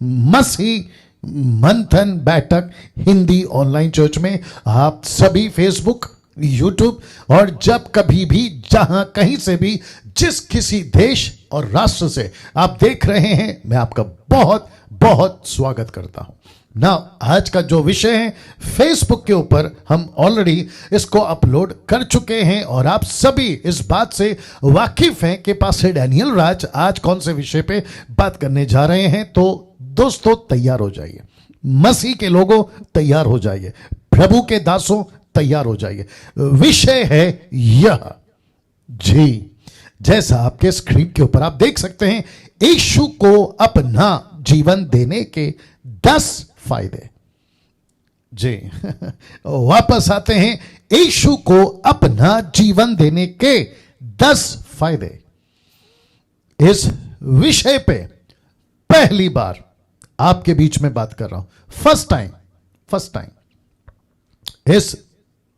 मसीह मंथन बैठक Hindi online church में आप सभी फेसबुक, यूट्यूब और जब कभी भी जहां कहीं से भी जिस किसी देश और राष्ट्र से आप देख रहे हैं, मैं आपका बहुत बहुत स्वागत करता हूं ना। आज का जो विषय है फेसबुक के ऊपर हम ऑलरेडी इसको अपलोड कर चुके हैं और आप सभी इस बात से वाकिफ हैं कि पास्टर डैनियल राज आज कौन से विषय पे बात करने जा रहे हैं। तो दोस्तों तैयार हो जाइए, मसीह के लोगों तैयार हो जाइए, प्रभु के दासों तैयार हो जाइए। विषय है यह, जी जैसा आपके स्क्रीन के ऊपर आप देख सकते हैं, यीशु को अपना जीवन देने के 10 फायदे। जी वापस आते हैं, यीशु को अपना जीवन देने के 10 फायदे। इस विषय पे पहली बार आपके बीच में बात कर रहा हूं, फर्स्ट टाइम इस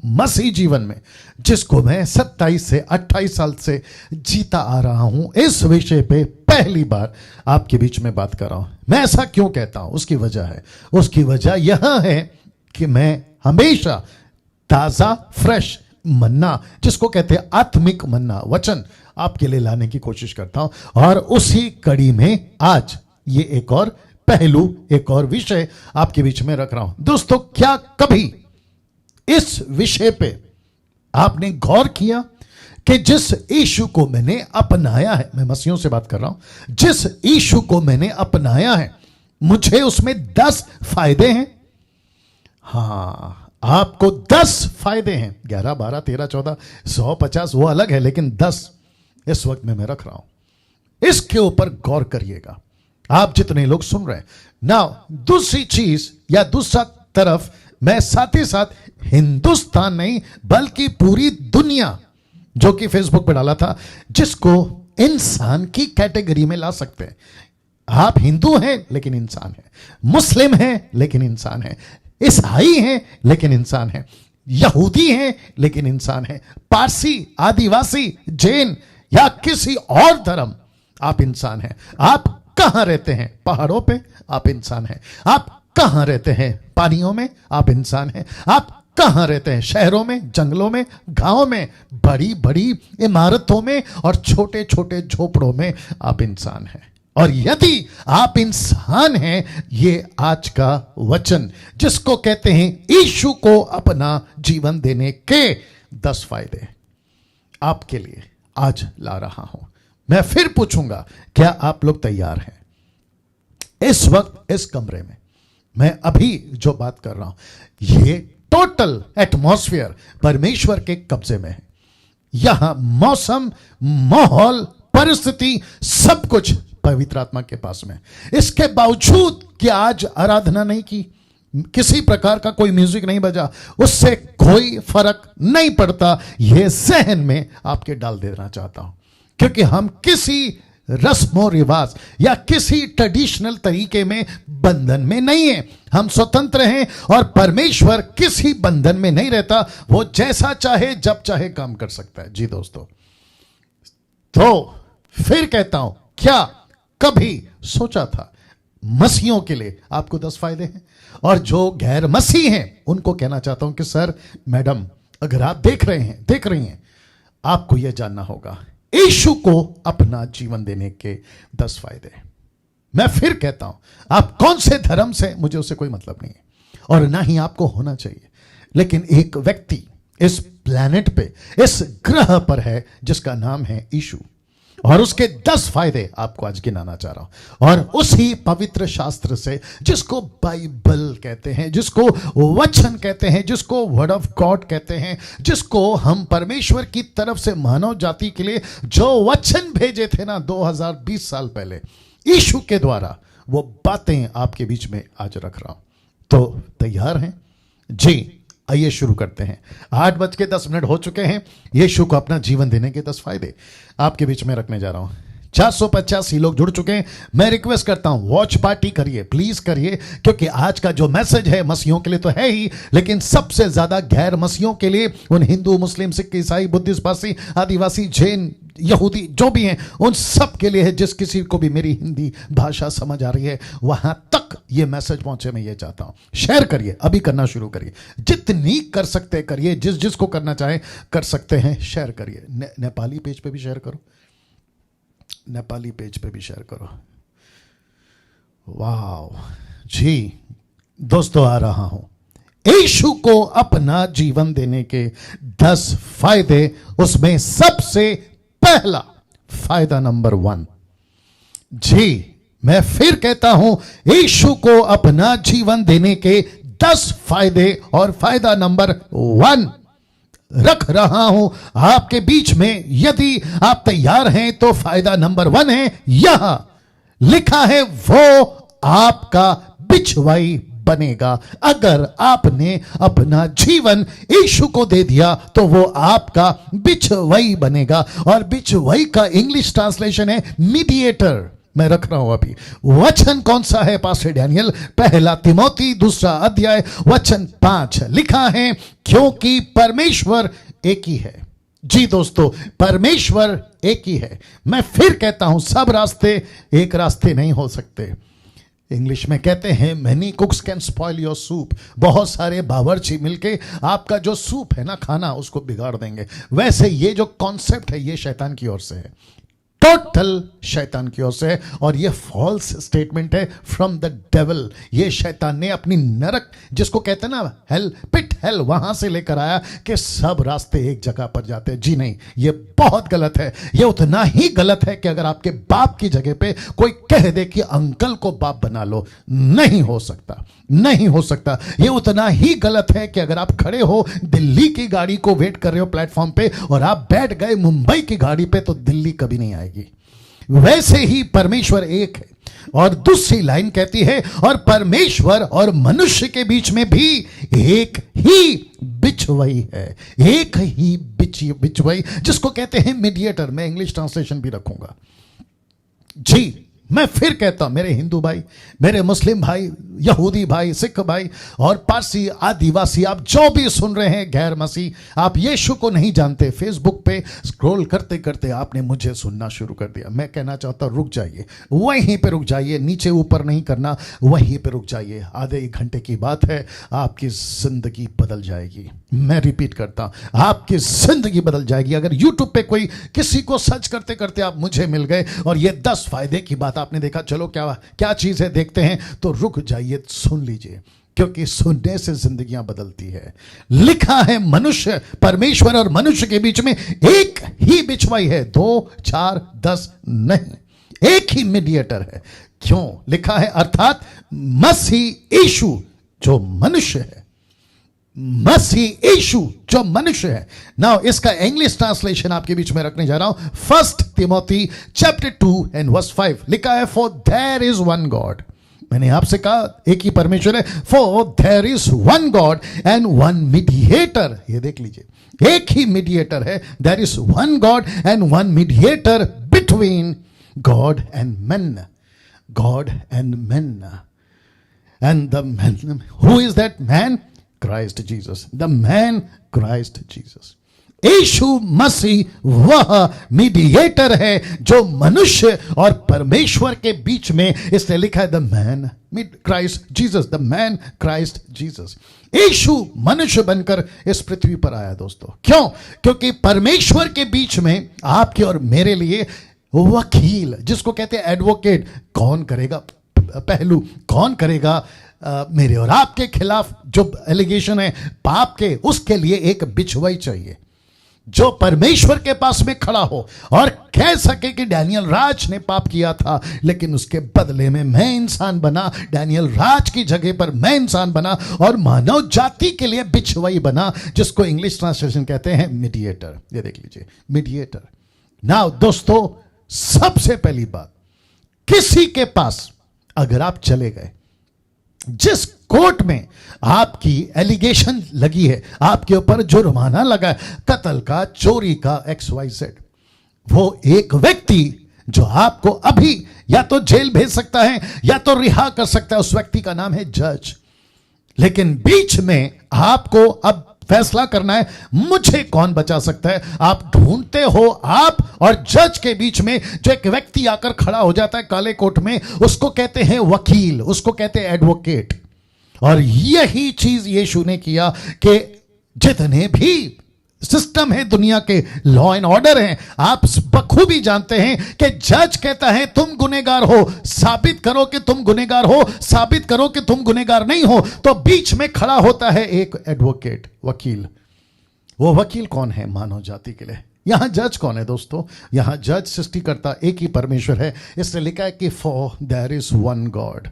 मसीह जीवन में जिसको मैं 27 से 28 साल से जीता आ रहा हूं, इस विषय पे पहली बार आपके बीच में बात कर रहा हूं। मैं ऐसा क्यों कहता हूं, उसकी वजह है, उसकी वजह यह है कि मैं हमेशा ताजा फ्रेश मन्ना, जिसको कहते हैं आत्मिक मन्ना, वचन आपके लिए लाने की कोशिश करता हूं। और उसी कड़ी में आज ये एक और पहलू, एक और विषय आपके बीच में रख रहा हूं। दोस्तों, क्या कभी इस विषय पे आपने गौर किया कि जिस यीशु को मैंने अपनाया है, मैं मसीहों से बात कर रहा हूं, जिस यीशु को मैंने अपनाया है मुझे उसमें 10 फायदे हैं। हां, आपको 10 फायदे हैं, 11, 12, 13, 14, 150 वो अलग है, लेकिन 10 इस वक्त में मैं रख रहा हूं। इसके ऊपर गौर करिएगा आप जितने लोग सुन रहे हैं ना। दूसरी चीज या दूसरा तरफ, मैं साथ ही साथ हिंदुस्तान नहीं बल्कि पूरी दुनिया, जो कि फेसबुक पे डाला था, जिसको इंसान की कैटेगरी में ला सकते हैं। आप हिंदू हैं लेकिन इंसान हैं, मुस्लिम हैं लेकिन इंसान हैं, ईसाई हैं लेकिन इंसान हैं, यहूदी हैं लेकिन इंसान हैं, पारसी, आदिवासी, जैन या किसी और धर्म, आप इंसान हैं। आप कहां रहते हैं, पहाड़ों पे, आप इंसान हैं। आप कहां रहते हैं, पानियों में, आप इंसान हैं। आप कहां रहते हैं, शहरों में, जंगलों में, गांव में, बड़ी बड़ी इमारतों में और छोटे छोटे झोपड़ों में, आप इंसान हैं। और यदि आप इंसान हैं, ये आज का वचन जिसको कहते हैं यीशु को अपना जीवन देने के 10 फायदे आपके लिए आज ला रहा हूं। मैं फिर पूछूंगा, क्या आप लोग तैयार हैं? इस वक्त इस कमरे में मैं अभी जो बात कर रहा हूं, ये टोटल एटमॉस्फेयर परमेश्वर के कब्जे में है। यहां मौसम, माहौल, परिस्थिति, सब कुछ पवित्र आत्मा के पास में। इसके बावजूद कि आज आराधना नहीं की, किसी प्रकार का कोई म्यूजिक नहीं बजा, उससे कोई फर्क नहीं पड़ता, यह जहन में आपके डाल देना चाहता हूं। क्योंकि हम किसी रस्मों रिवाज या किसी ट्रेडिशनल तरीके में बंधन में नहीं है, हम स्वतंत्र हैं और परमेश्वर किसी बंधन में नहीं रहता। वो जैसा चाहे जब चाहे काम कर सकता है। जी दोस्तों, तो फिर कहता हूं, क्या कभी सोचा था मसीहों के लिए आपको 10 फायदे हैं, और जो गैर मसीह हैं उनको कहना चाहता हूं कि सर, मैडम, अगर आप देख रहे हैं, देख रही हैं, आपको यह जानना होगा यीशु को अपना जीवन देने के 10 फायदे। मैं फिर कहता हूं, आप कौन से धर्म से, मुझे उससे कोई मतलब नहीं है और ना ही आपको होना चाहिए, लेकिन एक व्यक्ति इस प्लेनेट पे, इस ग्रह पर है जिसका नाम है यीशु, और उसके 10 फायदे आपको आज गिनाना चाह रहा हूं। और उसी पवित्र शास्त्र से, जिसको बाइबल कहते हैं, जिसको वचन कहते हैं, जिसको वर्ड ऑफ गॉड कहते हैं, जिसको हम परमेश्वर की तरफ से मानव जाति के लिए जो वचन भेजे थे ना 2020 साल पहले यीशु के द्वारा, वो बातें आपके बीच में आज रख रहा हूं। तो तैयार हैं? जी आइए शुरू करते हैं। 8:10 हो चुके हैं। यीशु को अपना जीवन देने के 10 फायदे आपके बीच में रखने जा रहा हूं। 485 लोग जुड़ चुके हैं। मैं रिक्वेस्ट करता हूं वॉच पार्टी करिए, प्लीज करिए, क्योंकि आज का जो मैसेज है मसीहों के लिए तो है ही, लेकिन सबसे ज्यादा गैर मसीहों के लिए, उन हिंदू, मुस्लिम, सिख, ईसाई, बुद्धिस्ट, पारसी, आदिवासी, जैन, यहूदी जो भी हैं, उन सब के लिए है। जिस किसी को भी मेरी हिंदी भाषा समझ आ रही है वहां तक ये मैसेज पहुंचे, मैं ये चाहता हूं। शेयर करिए, अभी करना शुरू करिए, जितनी कर सकते करिए, जिस जिसको करना चाहे कर सकते हैं, शेयर करिए। नेपाली पेज पे भी शेयर करो, नेपाली पेज पे भी शेयर करो। वाह जी दोस्तों, आ रहा हूं यीशु को अपना जीवन देने के 10 फायदे। उसमें सबसे पहला फायदा नंबर 1, जी मैं फिर कहता हूं, यीशु को अपना जीवन देने के 10 फायदे, और फायदा नंबर 1 रख रहा हूं आपके बीच में। यदि आप तैयार हैं तो फायदा नंबर 1 है, यहां लिखा है, वो आपका बिछवाई बनेगा। अगर आपने अपना जीवन यीशु को दे दिया तो वो आपका बिछवाई बनेगा। और बिछवाई का इंग्लिश ट्रांसलेशन है मीडिएटर। मैं रख रहा हूं अभी। वचन कौन सा है पास्टर डैनियल? पहला तिमोथी 2 अध्याय वचन 5 लिखा है, क्योंकि परमेश्वर एक ही है। जी दोस्तों, परमेश्वर एक ही है। मैं फिर कहता हूं, सब रास्ते एक रास्ते नहीं हो सकते। इंग्लिश में कहते हैं many कुक्स can spoil your soup. बहुत सारे बावर्ची मिलके आपका जो सूप है ना, खाना, उसको बिगाड़ देंगे। वैसे ये जो कॉन्सेप्ट है ये शैतान की ओर से है, टोटल शैतान की ओर से है, और ये फॉल्स स्टेटमेंट है फ्रॉम द डेविल। ये शैतान ने अपनी नरक, जिसको कहते हैं ना हेल, पिट हेल, वहां से लेकर आया कि सब रास्ते एक जगह पर जाते हैं। जी नहीं, ये बहुत गलत है। ये उतना ही गलत है कि अगर आपके बाप की जगह पे कोई कह दे कि अंकल को बाप बना लो, नहीं हो सकता, नहीं हो सकता। ये उतना ही गलत है कि अगर आप खड़े हो दिल्ली की गाड़ी को वेट कर रहे हो प्लेटफॉर्म पे और आप बैठ गए मुंबई की गाड़ी पे, तो दिल्ली कभी नहीं आएगी। वैसे ही परमेश्वर एक है। और दूसरी लाइन कहती है, और परमेश्वर और मनुष्य के बीच में भी एक ही बिछवई है। एक ही बिछवई, जिसको कहते हैं मीडिएटर। मैं इंग्लिश ट्रांसलेशन भी रखूंगा। जी मैं फिर कहता हूं, मेरे हिंदू भाई, मेरे मुस्लिम भाई, यहूदी भाई, सिख भाई और पारसी, आदिवासी, आप जो भी सुन रहे हैं, गैर मसीह, आप यीशु को नहीं जानते, फेसबुक पे स्क्रॉल करते करते आपने मुझे सुनना शुरू कर दिया। मैं कहना चाहता हूं, रुक जाइए, वहीं पे रुक जाइए, नीचे ऊपर नहीं करना, वहीं पे रुक जाइए। आधे 1 घंटे की बात है, आपकी जिंदगी बदल जाएगी। मैं रिपीट करता हूं, आपकी जिंदगी बदल जाएगी। अगर यूट्यूब पे कोई किसी को सर्च करते करते आप मुझे मिल गए और ये 10 फायदे की बात आपने देखा, चलो क्या चीज है देखते हैं, तो रुक जाइए, सुन लीजिए, क्योंकि सुनने से जिंदगियां बदलती है। लिखा है मनुष्य, परमेश्वर और मनुष्य के बीच में एक ही बिछवाई है, 2, 4, 10 नहीं, एक ही मीडिएटर है। क्यों लिखा है? अर्थात मसीह यीशु जो मनुष्य है, मसीह यीशु जो मनुष्य है। नाउ इसका इंग्लिश ट्रांसलेशन आपके बीच में रखने जा रहा हूं। 1 तिमोथी चैप्टर 2 एंड वर्स 5 लिखा है, for there is one God. मैंने आपसे कहा एक ही परमेश्वर है। For there is one God and one mediator. ये देख लीजिए, एक ही मीडिएटर है। There is one God and one mediator between God and man. God and man. And the man, who is that man? Christ Jesus, the man Christ Jesus। Yeshu Masih वह mediator है जो मनुष्य और परमेश्वर के बीच में, इसलिए लिखा है the man Christ Jesus, the man Christ Jesus. Yeshu मनुष्य बनकर इस पृथ्वी पर आया दोस्तों। क्यों? क्योंकि परमेश्वर के बीच में आपके और मेरे लिए वकील, जिसको कहते हैं एडवोकेट, कौन करेगा पहलू, कौन करेगा मेरे और आपके खिलाफ जो एलिगेशन है पाप के, उसके लिए एक बिछवाई चाहिए जो परमेश्वर के पास में खड़ा हो और कह सके कि डैनियल राज ने पाप किया था, लेकिन उसके बदले में मैं इंसान बना, डैनियल राज की जगह पर मैं इंसान बना और मानव जाति के लिए बिछवाई बना, जिसको इंग्लिश ट्रांसलेशन कहते हैं मीडिएटर। ये देख लीजिए, मीडिएटर। नाउ दोस्तों, सबसे पहली बात, किसी के पास अगर आप चले गए, जिस कोर्ट में आपकी एलिगेशन लगी है, आपके ऊपर जुर्माना लगा है, कत्ल का, चोरी का, XYZ, वो एक व्यक्ति जो आपको अभी या तो जेल भेज सकता है या तो रिहा कर सकता है, उस व्यक्ति का नाम है जज। लेकिन बीच में आपको अब फैसला करना है, मुझे कौन बचा सकता है। आप ढूंढते हो, आप और जज के बीच में जो एक व्यक्ति आकर खड़ा हो जाता है काले कोट में, उसको कहते हैं वकील, उसको कहते हैं एडवोकेट। और यही चीज यीशु ने किया कि जितने भी सिस्टम है दुनिया के, लॉ एंड ऑर्डर हैं, आप बखूबी जानते हैं कि जज कहता है तुम गुनहगार हो, साबित करो कि तुम गुनहगार हो, साबित करो कि तुम गुनहगार नहीं हो। तो बीच में खड़ा होता है एक एडवोकेट, वकील। वो वकील कौन है मानव जाति के लिए? यहां जज कौन है दोस्तों? यहां जज सृष्टिकर्ता एक ही परमेश्वर है। इसलिए लिखा है कि for there is one God,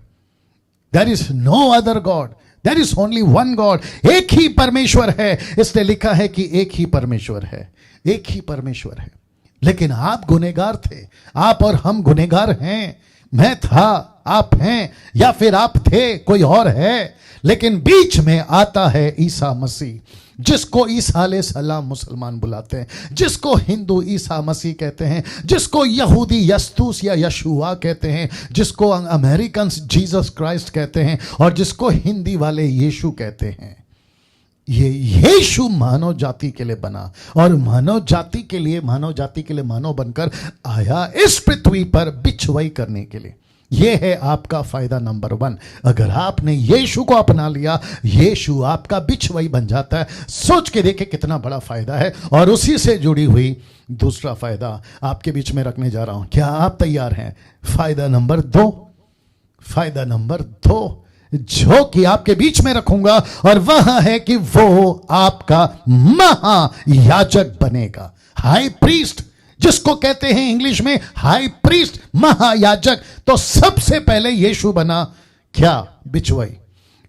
there is no other God, there is only one God. एक ही परमेश्वर है। इसने लिखा है कि एक ही परमेश्वर है, एक ही परमेश्वर है। लेकिन आप गुनहगार थे, आप और हम गुनहगार हैं। मैं था, आप हैं, या फिर आप थे, कोई और है। लेकिन बीच में आता है ईसा मसीह, जिसको ईसा अलैहि सलाम मुसलमान बुलाते हैं, जिसको हिंदू ईसा मसीह कहते हैं, जिसको यहूदी यस्तूस या यशुआ कहते हैं, जिसको अमेरिकन जीसस क्राइस्ट कहते हैं, और जिसको हिंदी वाले यीशु कहते हैं। ये यीशु मानव जाति के लिए बना और मानव जाति के लिए मानव बनकर आया इस पृथ्वी पर बिछुआई करने के लिए। यह है आपका फायदा नंबर 1। अगर आपने यीशु को अपना लिया, यीशु आपका बिछुआई बन जाता है। सोच के देखे कितना बड़ा फायदा है। और उसी से जुड़ी हुई दूसरा फायदा आपके बीच में रखने जा रहा हूं। क्या आप तैयार हैं? फायदा नंबर 2, फायदा नंबर 2 जो कि आपके बीच में रखूंगा, और वह है कि वो आपका महायाजक बनेगा, हाई प्रीस्ट, जिसको कहते हैं इंग्लिश में हाई प्रीस्ट, महायाजक। तो सबसे पहले यीशु बना क्या? बिचवाई।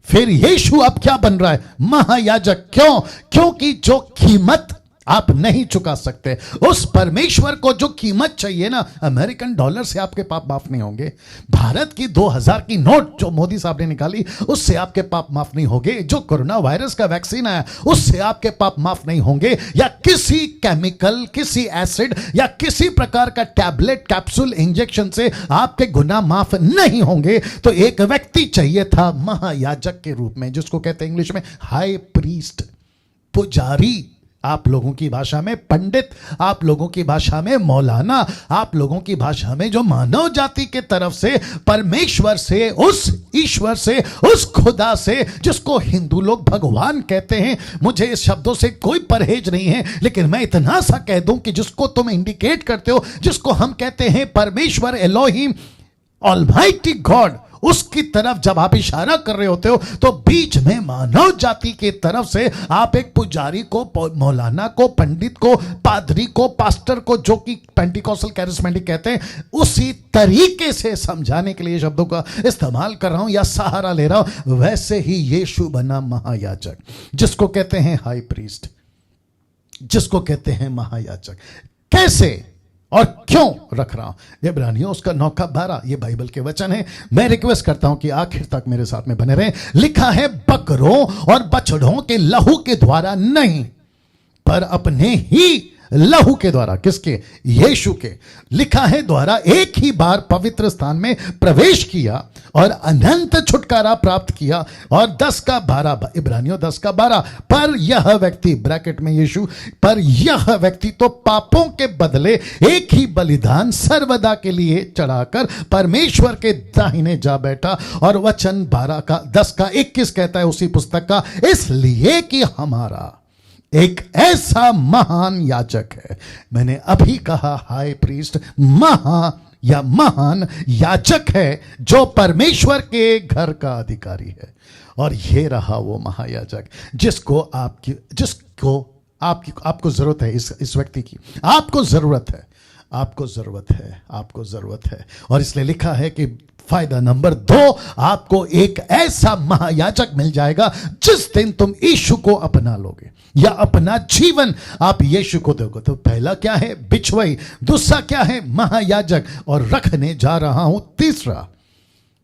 फिर यीशु अब क्या बन रहा है? महायाजक। क्यों? क्योंकि जो कीमत आप नहीं चुका सकते, उस परमेश्वर को जो कीमत चाहिए ना, अमेरिकन डॉलर से आपके पाप माफ नहीं होंगे, भारत की 2000 की नोट जो मोदी साहब ने निकाली उससे आपके पाप माफ नहीं होंगे, जो कोरोना वायरस का वैक्सीन आया उससे आपके पाप माफ नहीं होंगे, या किसी केमिकल, किसी एसिड या किसी प्रकार का टैबलेट, कैप्सूल, इंजेक्शन से आपके गुनाह माफ नहीं होंगे। तो एक व्यक्ति चाहिए था महायाजक के रूप में, जिसको कहते हैं इंग्लिश में हाई प्रीस्ट, पुजारी, आप लोगों की भाषा में पंडित, आप लोगों की भाषा में मौलाना, आप लोगों की भाषा में जो मानव जाति के तरफ से, परमेश्वर से, उस ईश्वर से, उस खुदा से, जिसको हिंदू लोग भगवान कहते हैं। मुझे इस शब्दों से कोई परहेज नहीं है, लेकिन मैं इतना सा कह दूं कि जिसको तुम इंडिकेट करते हो, जिसको हम कहते हैं परमेश्वर, एलोहिम, ऑलमाइटी गॉड, उसकी तरफ जब आप इशारा कर रहे होते हो, तो बीच में मानव जाति की तरफ से आप एक पुजारी को, मौलाना को, पंडित को, पादरी को, पास्टर को, जो कि पेंटिकॉस्टल कैरिस्मेटिक कहते हैं, उसी तरीके से समझाने के लिए शब्दों का इस्तेमाल कर रहा हूं या सहारा ले रहा हूं। वैसे ही यीशु बना महायाजक, जिसको कहते हैं हाई प्रीस्ट, जिसको कहते हैं महायाजक। कैसे और क्यों रख रहा हूं? इब्रानियों उसका 9:12 ये बाइबल के वचन है। मैं रिक्वेस्ट करता हूं कि आखिर तक मेरे साथ में बने रहें। लिखा है, बकरों और बछड़ों के लहू के द्वारा नहीं, पर अपने ही लहू के द्वारा। किसके? यीशु के। लिखा है, द्वारा एक ही बार पवित्र स्थान में प्रवेश किया और अनंत छुटकारा प्राप्त किया। और 10:12 इब्रानियों 10:12, पर यह व्यक्ति, ब्रैकेट में यीशु, पर यह व्यक्ति तो पापों के बदले एक ही बलिदान सर्वदा के लिए चढ़ाकर परमेश्वर के दाहिने जा बैठा। और वचन 10:21 कहता है उसी पुस्तक का, इसलिए कि हमारा एक ऐसा महान याजक है। मैंने अभी कहा हाई प्रीस्ट, महान याजक है, जो परमेश्वर के घर का अधिकारी है। और ये रहा वो महायाजक जिसको आपको जरूरत है, इस व्यक्ति की आपको जरूरत है, आपको जरूरत है, आपको जरूरत है। और इसलिए लिखा है कि फायदा नंबर 2, आपको एक ऐसा महायाजक मिल जाएगा जिस दिन तुम यीशु को अपना लोगे या अपना जीवन आप यीशु को दोगे। तो पहला क्या है? बिछुआई। दूसरा क्या है? महायाजक। और रखने जा रहा हूं तीसरा,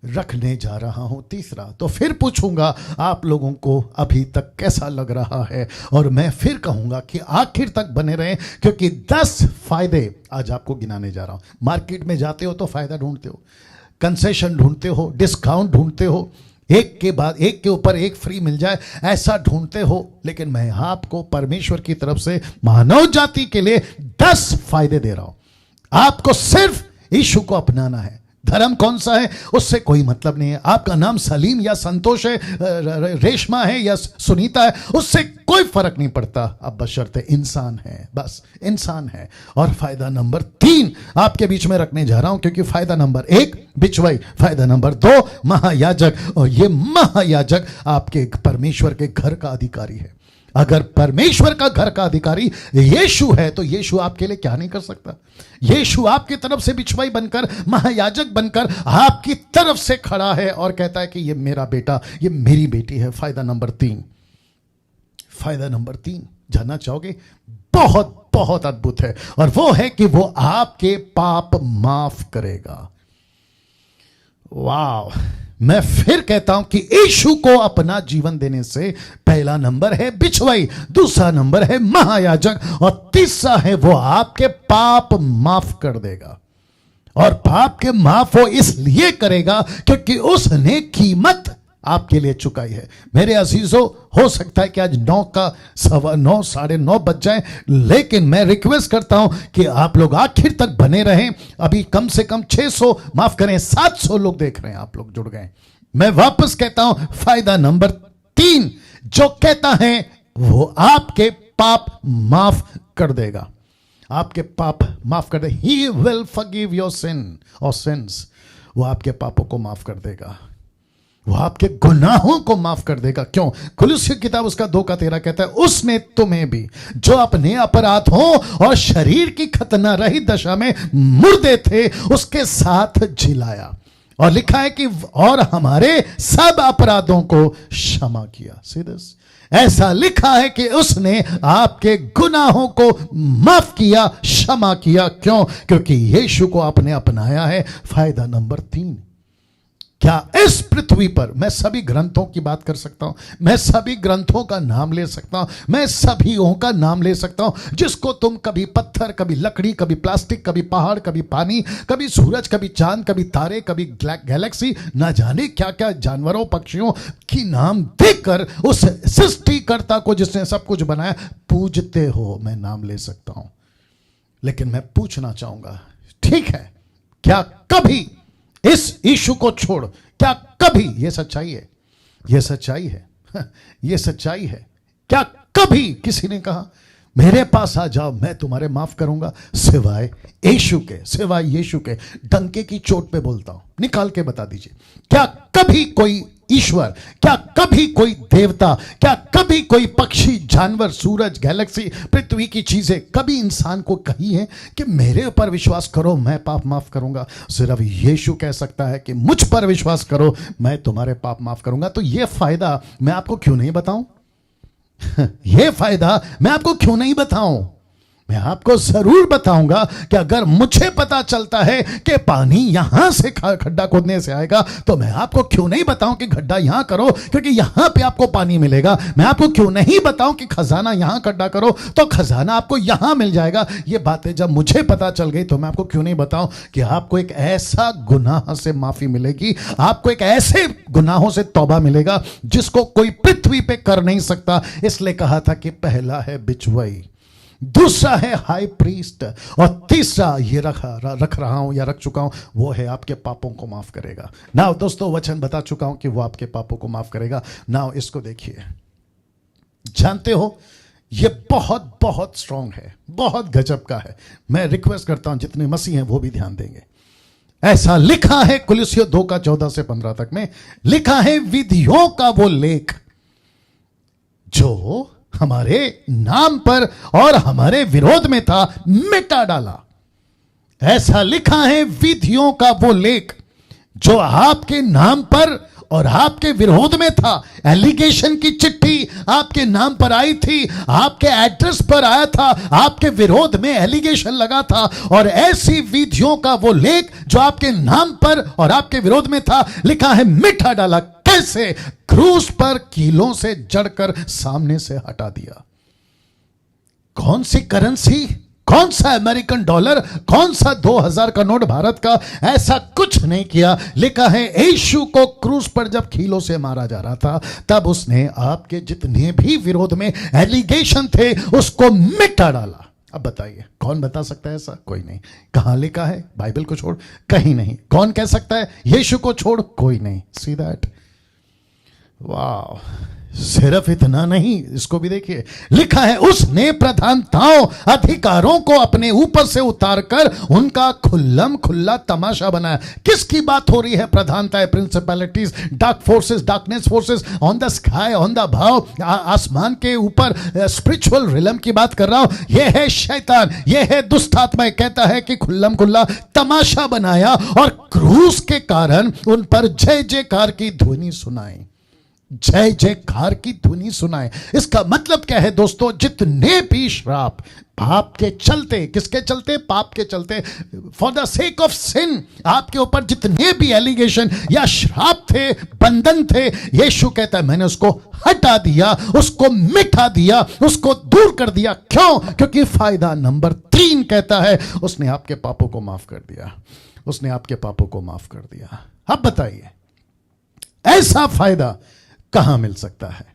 रखने जा रहा हूं तीसरा। तो फिर पूछूंगा आप लोगों को अभी तक कैसा लग रहा है, और मैं फिर कहूंगा कि आखिर तक बने रहें, क्योंकि 10 फायदे आज आपको गिनाने जा रहा हूं। मार्केट में जाते हो तो फायदा ढूंढते हो, कंसेशन ढूंढते हो, डिस्काउंट ढूंढते हो, एक के बाद एक के ऊपर एक फ्री मिल जाए ऐसा ढूंढते हो। लेकिन मैं आपको परमेश्वर की तरफ से मानव जाति के लिए 10 फायदे दे रहा हूं। आपको सिर्फ यीशु को अपनाना है। धर्म कौन सा है उससे कोई मतलब नहीं है। आपका नाम सलीम या संतोष है, रेशमा है या सुनीता है, उससे कोई फर्क नहीं पड़ता। अब बशर्ते इंसान है, बस इंसान है। और फायदा नंबर 3 आपके बीच में रखने जा रहा हूं, क्योंकि फायदा नंबर 1 बिचवाई, फायदा नंबर 2 महायाजक, और ये महायाजक आपके परमेश्वर के घर का अधिकारी है। अगर परमेश्वर का घर का अधिकारी यीशु है तो यीशु आपके लिए क्या नहीं कर सकता। यीशु आपकी तरफ से बिचवाई बनकर, महायाजक बनकर आपकी तरफ से खड़ा है और कहता है कि ये मेरा बेटा, ये मेरी बेटी है। फायदा नंबर 3, फायदा नंबर 3 जानना चाहोगे? बहुत बहुत अद्भुत है, और वो है कि वो आपके पाप माफ करेगा। वाह! मैं फिर कहता हूं कि यीशु को अपना जीवन देने से पहला नंबर है बिचवाई, दूसरा नंबर है महायाजक, और तीसरा है वो आपके पाप माफ कर देगा। और पाप के माफ वो इसलिए करेगा क्योंकि उसने कीमत आपके लिए चुकाई है। मेरे अजीजों, हो सकता है कि आज 9 का 9:15 9:30 बज जाए, लेकिन मैं रिक्वेस्ट करता हूं कि आप लोग आखिर तक बने रहें। अभी कम से कम 600, माफ करें 700 लोग देख रहे हैं, आप लोग जुड़ गए। मैं वापस कहता हूं, फायदा नंबर 3 जो कहता है वो आपके पाप माफ कर देगा। आपके पाप माफ कर दे। He will forgive your sin और सिंस। वो आपके पापों को माफ कर देगा, वो आपके गुनाहों को माफ कर देगा। क्यों? कुलुस्सी किताब उसका 2:13 कहता है, उसने तुम्हें भी जो अपने अपराधों और शरीर की खतना रही दशा में मुर्दे थे उसके साथ जिलाया, और लिखा है कि और हमारे सब अपराधों को क्षमा किया। सीधे ऐसा लिखा है कि उसने आपके गुनाहों को माफ किया, क्षमा किया। क्यों? क्योंकि यीशु को आपने अपनाया है। फायदा नंबर 3, क्या इस पृथ्वी पर मैं सभी ग्रंथों की बात कर सकता हूं? मैं सभी ग्रंथों का नाम ले सकता हूं, मैं सभीयों का नाम ले सकता हूं, जिसको तुम कभी पत्थर, कभी लकड़ी, कभी प्लास्टिक, कभी पहाड़, कभी पानी, कभी सूरज, कभी चांद, कभी तारे, कभी गैलेक्सी, ना जाने क्या क्या जानवरों, पक्षियों की नाम देकर उस सृष्टिकर्ता को जिसने सब कुछ बनाया पूजते हो। मैं नाम ले सकता हूं, लेकिन मैं पूछना चाहूंगा, ठीक है, क्या कभी इस यीशु को छोड़, क्या कभी, ये सच्चाई है, ये सच्चाई है, ये सच्चाई है, क्या कभी किसी ने कहा मेरे पास आ जाओ मैं तुम्हारे माफ करूंगा? सिवाय यीशु के, सिवाय यीशु के। डंके की चोट पे बोलता हूं, निकाल के बता दीजिए, क्या कभी कोई ईश्वर, क्या कभी कोई देवता, क्या कभी कोई पक्षी, जानवर, सूरज, गैलेक्सी, पृथ्वी की चीजें कभी इंसान को कही है कि मेरे ऊपर विश्वास करो मैं पाप माफ करूंगा? सिर्फ यीशु कह सकता है कि मुझ पर विश्वास करो मैं तुम्हारे पाप माफ करूंगा। तो यह फायदा मैं आपको क्यों नहीं बताऊं? यह फायदा मैं आपको क्यों नहीं बताऊं? मैं आपको जरूर बताऊंगा कि अगर मुझे पता चलता है कि पानी यहां से खड्डा खोदने से आएगा, तो मैं आपको क्यों नहीं बताऊं कि गड्ढा यहां करो क्योंकि यहां पे आपको पानी मिलेगा। मैं आपको क्यों नहीं बताऊं कि खजाना यहां खड्डा करो तो खजाना आपको यहां मिल जाएगा। ये बातें जब मुझे पता चल गई तो मैं आपको क्यों नहीं बताऊं कि आपको एक ऐसा गुनाह से माफी मिलेगी, आपको एक ऐसे गुनाहों से तौबा मिलेगा जिसको कोई पृथ्वी पे कर नहीं सकता। इसलिए कहा था कि पहला है बिचवाई, दूसरा है हाई प्रीस्ट, और तीसरा ये रख रहा हूं या रख चुका हूं, वो है आपके पापों को माफ करेगा। नाउ दोस्तों, वचन बता चुका हूं कि वो आपके पापों को माफ करेगा। नाउ इसको देखिए, जानते हो ये बहुत बहुत स्ट्रांग है, बहुत गजब का है। मैं रिक्वेस्ट करता हूं जितने मसीह हैं वो भी ध्यान देंगे। ऐसा लिखा है कुलुस्सी 2:14 से 15 तक में, लिखा है विधियों का वो लेख जो हमारे नाम पर और हमारे विरोध में था मिटा डाला। ऐसा लिखा है विधियों का वो लेख जो आपके नाम पर और आपके विरोध में था, एलिगेशन की चिट्ठी आपके नाम पर आई थी, आपके एड्रेस पर आया था, आपके विरोध में एलिगेशन लगा था, और ऐसी विधियों का वो लेख जो आपके नाम पर और आपके विरोध में था, लिखा है मिटा डाला। कैसे? क्रूस पर कीलों से जड़कर सामने से हटा दिया। कौन सी करेंसी, कौन सा अमेरिकन डॉलर, कौन सा 2000 का नोट भारत का, ऐसा कुछ नहीं किया। लिखा है यीशु को क्रूस पर जब कीलों से मारा जा रहा था, तब उसने आपके जितने भी विरोध में एलिगेशन थे उसको मिटा डाला। अब बताइए, कौन बता सकता है ऐसा? कोई नहीं। कहां लिखा है? बाइबल को छोड़ कहीं नहीं। कौन कह सकता है? यीशु को छोड़ कोई नहीं। See that? वाह! सिर्फ इतना नहीं, इसको भी देखिए, लिखा है उसने प्रधानताओं, अधिकारों को अपने ऊपर से उतारकर उनका खुल्लम खुल्ला तमाशा बनाया। किसकी बात हो रही है? प्रधानताएं, principalities, dark forces, darkness forces on the sky, on the भाव, आसमान के ऊपर स्पिरिचुअल रिलम की बात कर रहा हूं। यह है शैतान, यह है दुष्ट आत्मा। कहता है कि खुल्लम खुल्ला तमाशा बनाया और क्रूस के कारण उन पर जय जयकार की ध्वनि सुनाई। जय जयकार की ध्वनि सुनाए। इसका मतलब क्या है दोस्तों? जितने भी श्राप पाप के चलते, किसके चलते? पाप के चलते, for the sake of sin, आपके ऊपर जितने भी एलिगेशन या श्राप थे, बंधन थे, यीशु कहता है मैंने उसको हटा दिया, उसको मिटा दिया, उसको दूर कर दिया। क्यों? क्योंकि फायदा नंबर 3 कहता है उसने आपके पापों को माफ कर दिया। उसने आपके पापों को माफ कर दिया। अब बताइए, ऐसा फायदा कहां मिल सकता है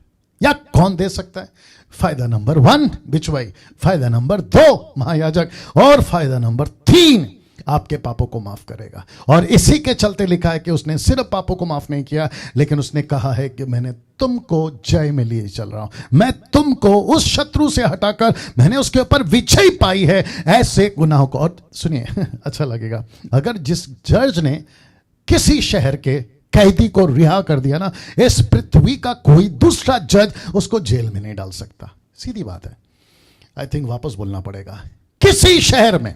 या कौन दे सकता है? फायदा नंबर 1 बिचवाई, फायदा नंबर 2 महायाजक, और फायदा नंबर 3 आपके पापों को माफ करेगा। और इसी के चलते लिखा है कि उसने सिर्फ पापों को माफ नहीं किया, लेकिन उसने कहा है कि मैंने तुमको जय में लिए चल रहा हूं। मैं तुमको उस शत्रु से हटाकर मैंने उसके ऊपर विजय पाई है ऐसे गुनाहों को। और सुनिए, अच्छा लगेगा, अगर जिस जज ने किसी शहर के कैदी को रिहा कर दिया ना, इस पृथ्वी का कोई दूसरा जज उसको जेल में नहीं डाल सकता। सीधी बात है। आई थिंक वापस बोलना पड़ेगा। किसी शहर में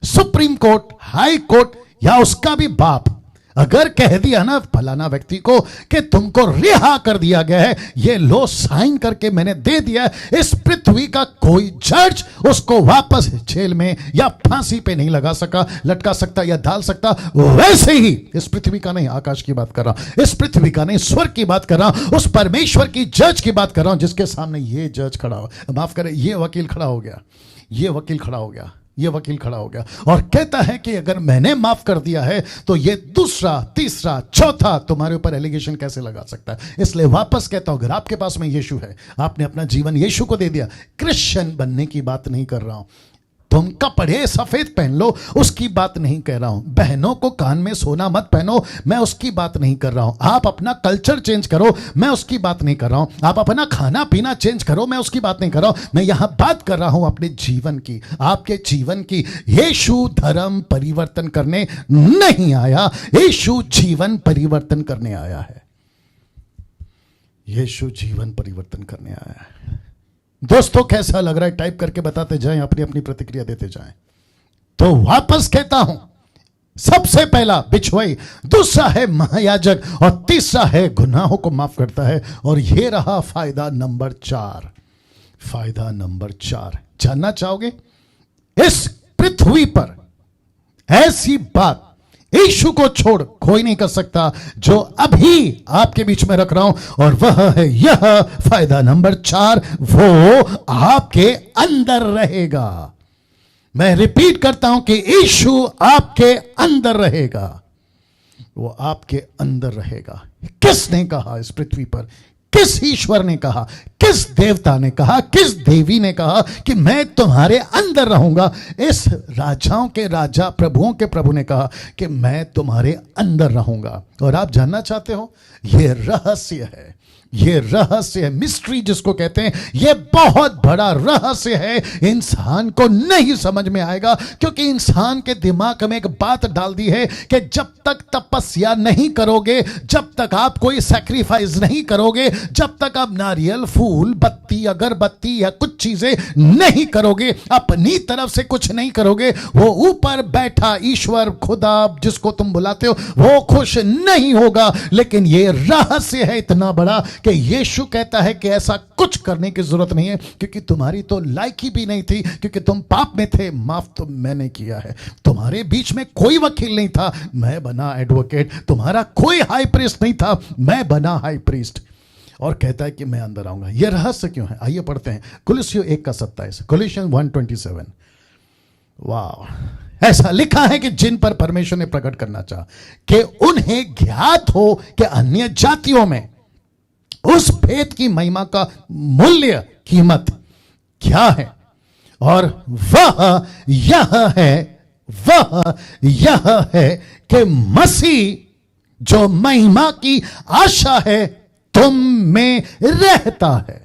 सुप्रीम कोर्ट, हाई कोर्ट या उसका भी बाप अगर कह दिया ना फलाना व्यक्ति को कि तुमको रिहा कर दिया गया है, ये लो साइन करके मैंने दे दिया है, इस पृथ्वी का कोई जज उसको वापस जेल में या फांसी पे नहीं लगा सका, लटका सकता या डाल सकता। वैसे ही इस पृथ्वी का नहीं, आकाश की बात कर रहा हूं, इस पृथ्वी का नहीं, स्वर्ग की बात कर रहा हूं, उस परमेश्वर की जज की बात कर रहा हूं जिसके सामने ये जज खड़ा हो, माफ करें, ये वकील खड़ा हो गया, ये वकील खड़ा हो गया, ये वकील खड़ा हो गया और कहता है कि अगर मैंने माफ कर दिया है तो ये दूसरा, तीसरा, चौथा तुम्हारे ऊपर एलिगेशन कैसे लगा सकता है। इसलिए वापस कहता हूं, अगर आपके पास में यीशु है, आपने अपना जीवन यीशु को दे दिया, क्रिश्चियन बनने की बात नहीं कर रहा हूं, तुम कपड़े सफेद पहन लो उसकी बात नहीं कह रहा हूं, बहनों को कान में सोना मत पहनो मैं उसकी बात नहीं कर रहा हूं, आप अपना कल्चर चेंज करो मैं उसकी बात नहीं कर रहा हूं, आप अपना खाना पीना चेंज करो मैं उसकी बात नहीं कर रहा हूं। मैं यहां बात कर रहा हूं अपने जीवन की, आपके जीवन की। यीशु धर्म परिवर्तन करने नहीं आया, यीशु जीवन परिवर्तन करने आया है। यीशु जीवन परिवर्तन करने आया है। दोस्तों कैसा लग रहा है? टाइप करके बताते जाएं, अपनी अपनी प्रतिक्रिया देते जाएं। तो वापस कहता हूं, सबसे पहला बिछुआई, दूसरा है महायाजक और तीसरा है गुनाहों को माफ करता है। और यह रहा फायदा नंबर 4। फायदा नंबर 4 जानना चाहोगे? इस पृथ्वी पर ऐसी बात यीशु को छोड़ कोई नहीं कर सकता जो अभी आपके बीच में रख रहा हूं, और वह है यह फायदा नंबर 4, वो आपके अंदर रहेगा। मैं रिपीट करता हूं कि यीशु आपके अंदर रहेगा, वो आपके अंदर रहेगा। किसने कहा इस पृथ्वी पर? किस ईश्वर ने कहा? किस देवता ने कहा? किस देवी ने कहा कि मैं तुम्हारे अंदर रहूंगा? इस राजाओं के राजा, प्रभुओं के प्रभु ने कहा कि मैं तुम्हारे अंदर रहूंगा। और आप जानना चाहते हो, यह रहस्य है, ये रहस्य है, मिस्ट्री जिसको कहते हैं, ये बहुत बड़ा रहस्य है। इंसान को नहीं समझ में आएगा क्योंकि इंसान के दिमाग में एक बात डाल दी है कि जब तक तपस्या नहीं करोगे, जब तक आप कोई सैक्रिफाइस नहीं करोगे, जब तक आप नारियल फूल फूल, बत्ती, अगरबत्ती या कुछ चीजें नहीं करोगे, अपनी तरफ से कुछ नहीं करोगे, वो ऊपर बैठा ईश्वर खुदा जिसको तुम बुलाते हो वो खुश नहीं होगा। लेकिन ये रहस्य है इतना बड़ा कि यीशु कहता है कि ऐसा कुछ करने की जरूरत नहीं है, क्योंकि तुम्हारी तो लायकी भी नहीं थी, क्योंकि तुम पाप में थे, माफ तो मैंने किया है। तुम्हारे बीच में कोई वकील नहीं था, मैं बना एडवोकेट। तुम्हारा कोई हाई प्रीस्ट नहीं था, मैं बना हाई प्रीस्ट। और कहता है कि मैं अंदर आऊंगा। यह रहस्य क्यों है? आइए पढ़ते हैं कुलुस्सियों 1:27, कोलोसियंस 1:27। वाह, ऐसा लिखा है कि जिन पर परमेश्वर ने प्रकट करना चाहा कि उन्हें ज्ञात हो कि अन्य जातियों में उस भेद की महिमा का मूल्य, कीमत क्या है, और वह यह है कि मसीह जो महिमा की आशा है तुम में रहता है।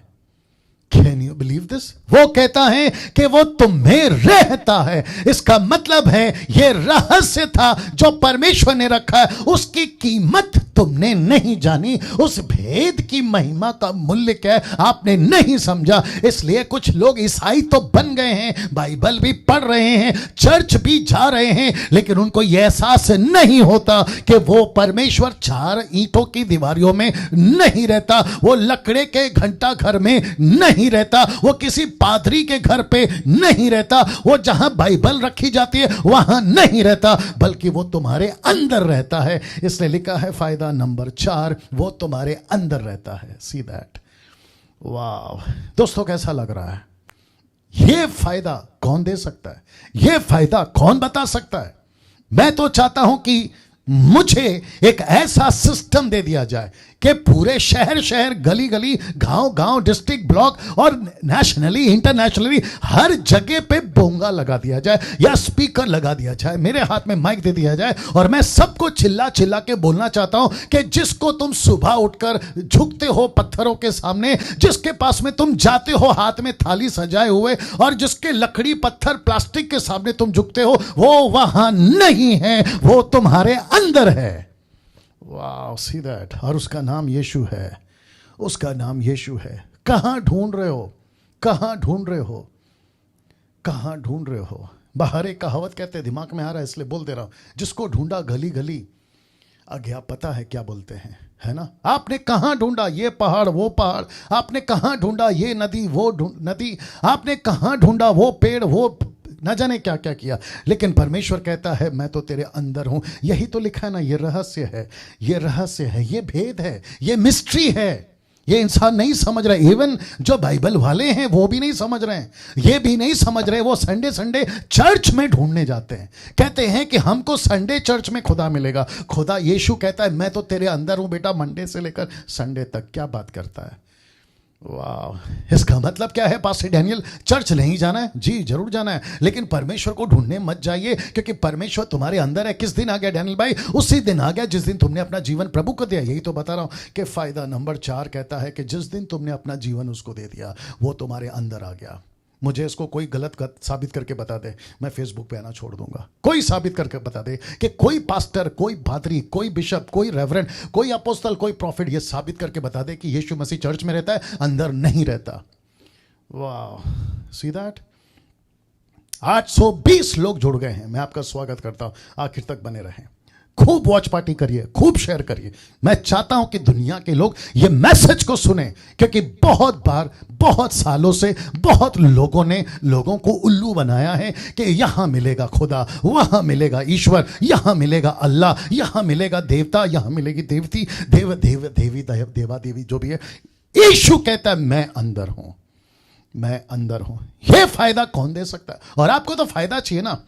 Can you believe this? वो कहता है कि वो तुम्हें रहता है। इसका मतलब है ये रहस्य था जो परमेश्वर ने रखा है, उसकी कीमत तुमने नहीं जानी, उस भेद की महिमा का मूल्य क्या है आपने नहीं समझा। इसलिए कुछ लोग ईसाई तो बन गए हैं, बाइबल भी पढ़ रहे हैं, चर्च भी जा रहे हैं, लेकिन उनको यह एहसास नहीं होता कि वो परमेश्वर चार ईंटों की दीवारों में नहीं रहता, वो लकड़े के घंटा घर में नहीं रहता, वो किसी पादरी के घर पे नहीं रहता, वो जहां बाइबल रखी जाती है वहां नहीं रहता, बल्कि वो तुम्हारे अंदर रहता है। इसलिए लिखा है फायदा नंबर 4, वो तुम्हारे अंदर रहता है। See that? वाह दोस्तों, कैसा लग रहा है? ये फायदा कौन दे सकता है? ये फायदा कौन बता सकता है? मैं तो चाहता हूं कि मुझे एक ऐसा सिस्टम दे दिया जाए कि पूरे शहर शहर, गली गली, गांव गांव, डिस्ट्रिक्ट, ब्लॉक और नेशनली, इंटरनेशनली हर जगह पे बोंगा लगा दिया जाए या स्पीकर लगा दिया जाए, मेरे हाथ में माइक दे दिया जाए और मैं सबको चिल्ला चिल्ला के बोलना चाहता हूं कि जिसको तुम सुबह उठकर झुकते हो पत्थरों के सामने, जिसके पास में तुम जाते हो हाथ में थाली सजाए हुए, और जिसके लकड़ी, पत्थर, प्लास्टिक के सामने तुम झुकते हो, वो वहां नहीं है, वो तुम्हारे अंदर है। वाह, सी दैट? और उसका नाम यीशु है, उसका नाम यीशु है। कहां ढूंढ रहे हो? कहां ढूंढ रहे हो? कहां ढूंढ रहे हो? बाहर एक कहावत कहते हैं, दिमाग में आ रहा है इसलिए बोल दे रहा हूं, जिसको ढूंढा गली गली, अज्ञा पता है क्या बोलते हैं, है ना? आपने कहां ढूंढा ये पहाड़ वो पहाड़, आपने कहां ढूंढा ये नदी वो नदी, आपने कहां ढूंढा वो पेड़ वो, न जाने क्या क्या किया, लेकिन परमेश्वर कहता है मैं तो तेरे अंदर हूं। यही तो लिखा है ना, ये रहस्य है, ये रहस्य है, ये भेद है, ये मिस्ट्री है। ये इंसान नहीं समझ रहे, इवन जो बाइबल वाले हैं वो भी नहीं समझ रहे हैं, ये भी नहीं समझ रहे। वो संडे संडे चर्च में ढूंढने जाते हैं, कहते हैं कि हमको संडे चर्च में खुदा मिलेगा। खुदा यीशु कहता है मैं तो तेरे अंदर हूं बेटा, मंडे से लेकर संडे तक। क्या बात करता है? वाह, इसका मतलब क्या है पास्टर डैनियल? चर्च नहीं जाना है? जी जरूर जाना है, लेकिन परमेश्वर को ढूंढने मत जाइए, क्योंकि परमेश्वर तुम्हारे अंदर है। किस दिन आ गया डैनियल भाई? उसी दिन आ गया जिस दिन तुमने अपना जीवन प्रभु को दिया। यही तो बता रहा हूं कि फायदा नंबर 4 कहता है कि जिस दिन तुमने अपना जीवन उसको दे दिया, वो तुम्हारे अंदर आ गया। मुझे इसको कोई गलत साबित करके बता दे, मैं फेसबुक पे आना छोड़ दूंगा। कोई साबित करके बता दे कि कोई पास्टर, कोई पादरी, कोई बिशप, कोई रेवरेंड, कोई अपोस्तल, कोई प्रॉफिट ये साबित करके बता दे कि यीशु मसीह चर्च में रहता है, अंदर नहीं रहता। वाह, सी दैट? 820 लोग जुड़ गए हैं। मैं आपका स्वागत करता हूं, आखिर तक बने रहें। खूब वॉच पार्टी करिए, खूब शेयर करिए। मैं चाहता हूं कि दुनिया के लोग ये मैसेज को सुने, क्योंकि बहुत बार, बहुत सालों से बहुत लोगों ने लोगों को उल्लू बनाया है कि यहां मिलेगा खुदा, वहां मिलेगा ईश्वर, यहां मिलेगा अल्लाह, यहां मिलेगा देवता, यहां मिलेगी देवती, देवा देवी जो भी है। यीशु कहता है मैं अंदर हूं, मैं अंदर हूं। यह फायदा कौन दे सकता है? और आपको तो फायदा चाहिए ना।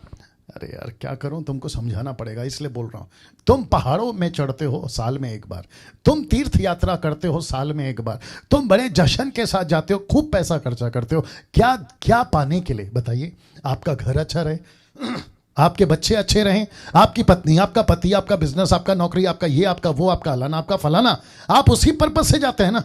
अरे यार क्या करूं, तुमको समझाना पड़ेगा इसलिए बोल रहा हूं। तुम पहाड़ों में चढ़ते हो साल में एक बार, तुम तीर्थ यात्रा करते हो साल में एक बार, तुम बड़े जश्न के साथ जाते हो, खूब पैसा खर्चा करते हो, क्या क्या पाने के लिए? बताइए। आपका घर अच्छा रहे, आपके बच्चे अच्छे रहें, आपकी पत्नी, आपका पति, आपका बिजनेस, आपका नौकरी, आपका ये, आपका वो, आपका अलाना, आपका फलाना, आप उसी पर्पस से जाते हैं ना।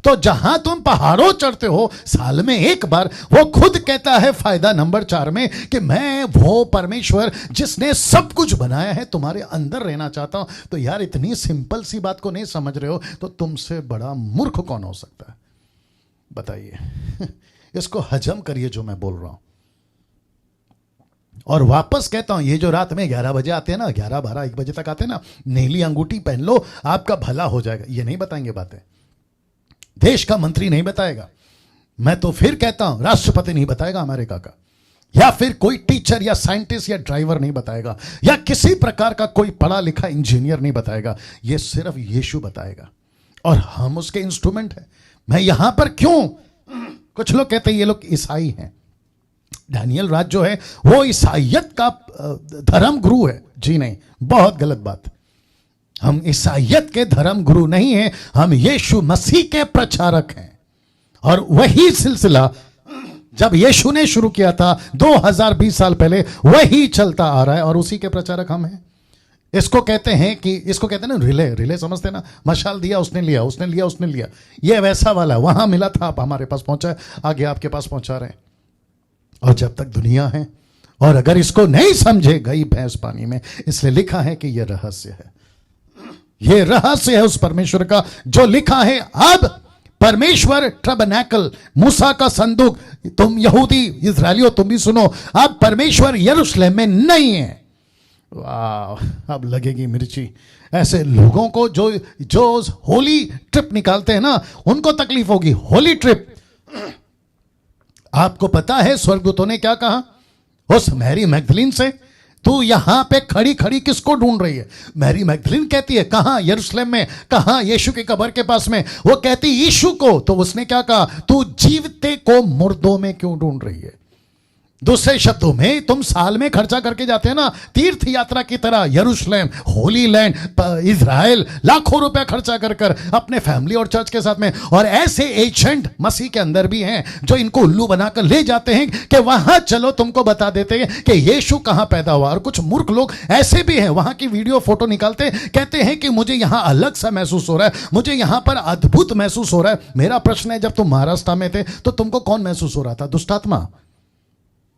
तो जहां तुम पहाड़ों चढ़ते हो साल में एक बार, वो खुद कहता है फायदा नंबर 4 में कि मैं वो परमेश्वर जिसने सब कुछ बनाया है तुम्हारे अंदर रहना चाहता हूं। तो यार इतनी सिंपल सी बात को नहीं समझ रहे हो तो तुमसे बड़ा मूर्ख कौन हो सकता है? बताइए, इसको हजम करिए जो मैं बोल रहा हूं। और वापस कहता हूं, ये जो रात में 11 बजे आते हैं ना, 11, 12, 1 बजे तक आते हैं ना, नीली अंगूठी पहन लो आपका भला हो जाएगा, ये नहीं बताएंगे बातें। देश का मंत्री नहीं बताएगा, मैं तो फिर कहता हूं राष्ट्रपति नहीं बताएगा अमेरिका का, या फिर कोई टीचर या साइंटिस्ट या ड्राइवर नहीं बताएगा, या किसी प्रकार का कोई पढ़ा लिखा इंजीनियर नहीं बताएगा। ये सिर्फ यीशु बताएगा और हम उसके इंस्ट्रूमेंट हैं। मैं यहां पर क्यों, कुछ लोग कहते हैं ये लोग ईसाई हैं। डैनियल राज जो है वो ईसाइयत का धर्म गुरु है। जी नहीं, बहुत गलत बात। हम ईसाइयत के धर्म गुरु नहीं हैं, हम यीशु मसीह के प्रचारक हैं। और वही सिलसिला जब यीशु ने शुरू किया था 2020 साल पहले, वही चलता आ रहा है और उसी के प्रचारक हम हैं। इसको कहते हैं ना रिले समझते ना, मशाल दिया उसने लिया, उसने लिया उसने लिया, ये वैसा वाला, वहां मिला था, आप हमारे पास पहुंचा, आगे आपके पास पहुंचा रहे हैं। और जब तक दुनिया है, और अगर इसको नहीं समझे गई भैंस पानी में, इसलिए लिखा है कि यह रहस्य है, यह रहस्य है उस परमेश्वर का जो लिखा है। अब परमेश्वर टबरनेकल, मूसा का संदूक, तुम यहूदी इजरायलियों तुम भी सुनो, अब परमेश्वर यरूशलेम में नहीं है। वाह, अब लगेगी मिर्ची ऐसे लोगों को जो होली ट्रिप निकालते हैं ना, उनको तकलीफ होगी। होली ट्रिप, आपको पता है स्वर्गदूतों ने क्या कहा उस मैरी मैगदलीन से? तू यहां पे खड़ी खड़ी किसको ढूंढ रही है? मैरी मैगदलीन कहती है कहां? यरूशलेम में। कहां? यीशु के कब्र के पास में। वो कहती यीशु को। तो उसने क्या कहा? तू जीवते को मुर्दों में क्यों ढूंढ रही है? दूसरे शब्दों में, तुम साल में खर्चा करके जाते हैं ना तीर्थ यात्रा की तरह, यरूशलेम, होली लैंड, इजराइल, लाखों रुपए खर्चा कर कर अपने फैमिली और चर्च के साथ में। और ऐसे एजेंट मसीह के अंदर भी हैं जो इनको उल्लू बनाकर ले जाते हैं कि वहां चलो, तुमको बता देते हैं कि यीशु कहां पैदा हुआ। और कुछ मूर्ख लोग ऐसे भी हैं, वहां की वीडियो फोटो निकालते कहते हैं कि मुझे यहां अलग सा महसूस हो रहा है, मुझे यहां पर अद्भुत महसूस हो रहा है। मेरा प्रश्न है, जब तुम महाराष्ट्र में थे तो तुमको कौन महसूस हो रहा था? दुष्टात्मा?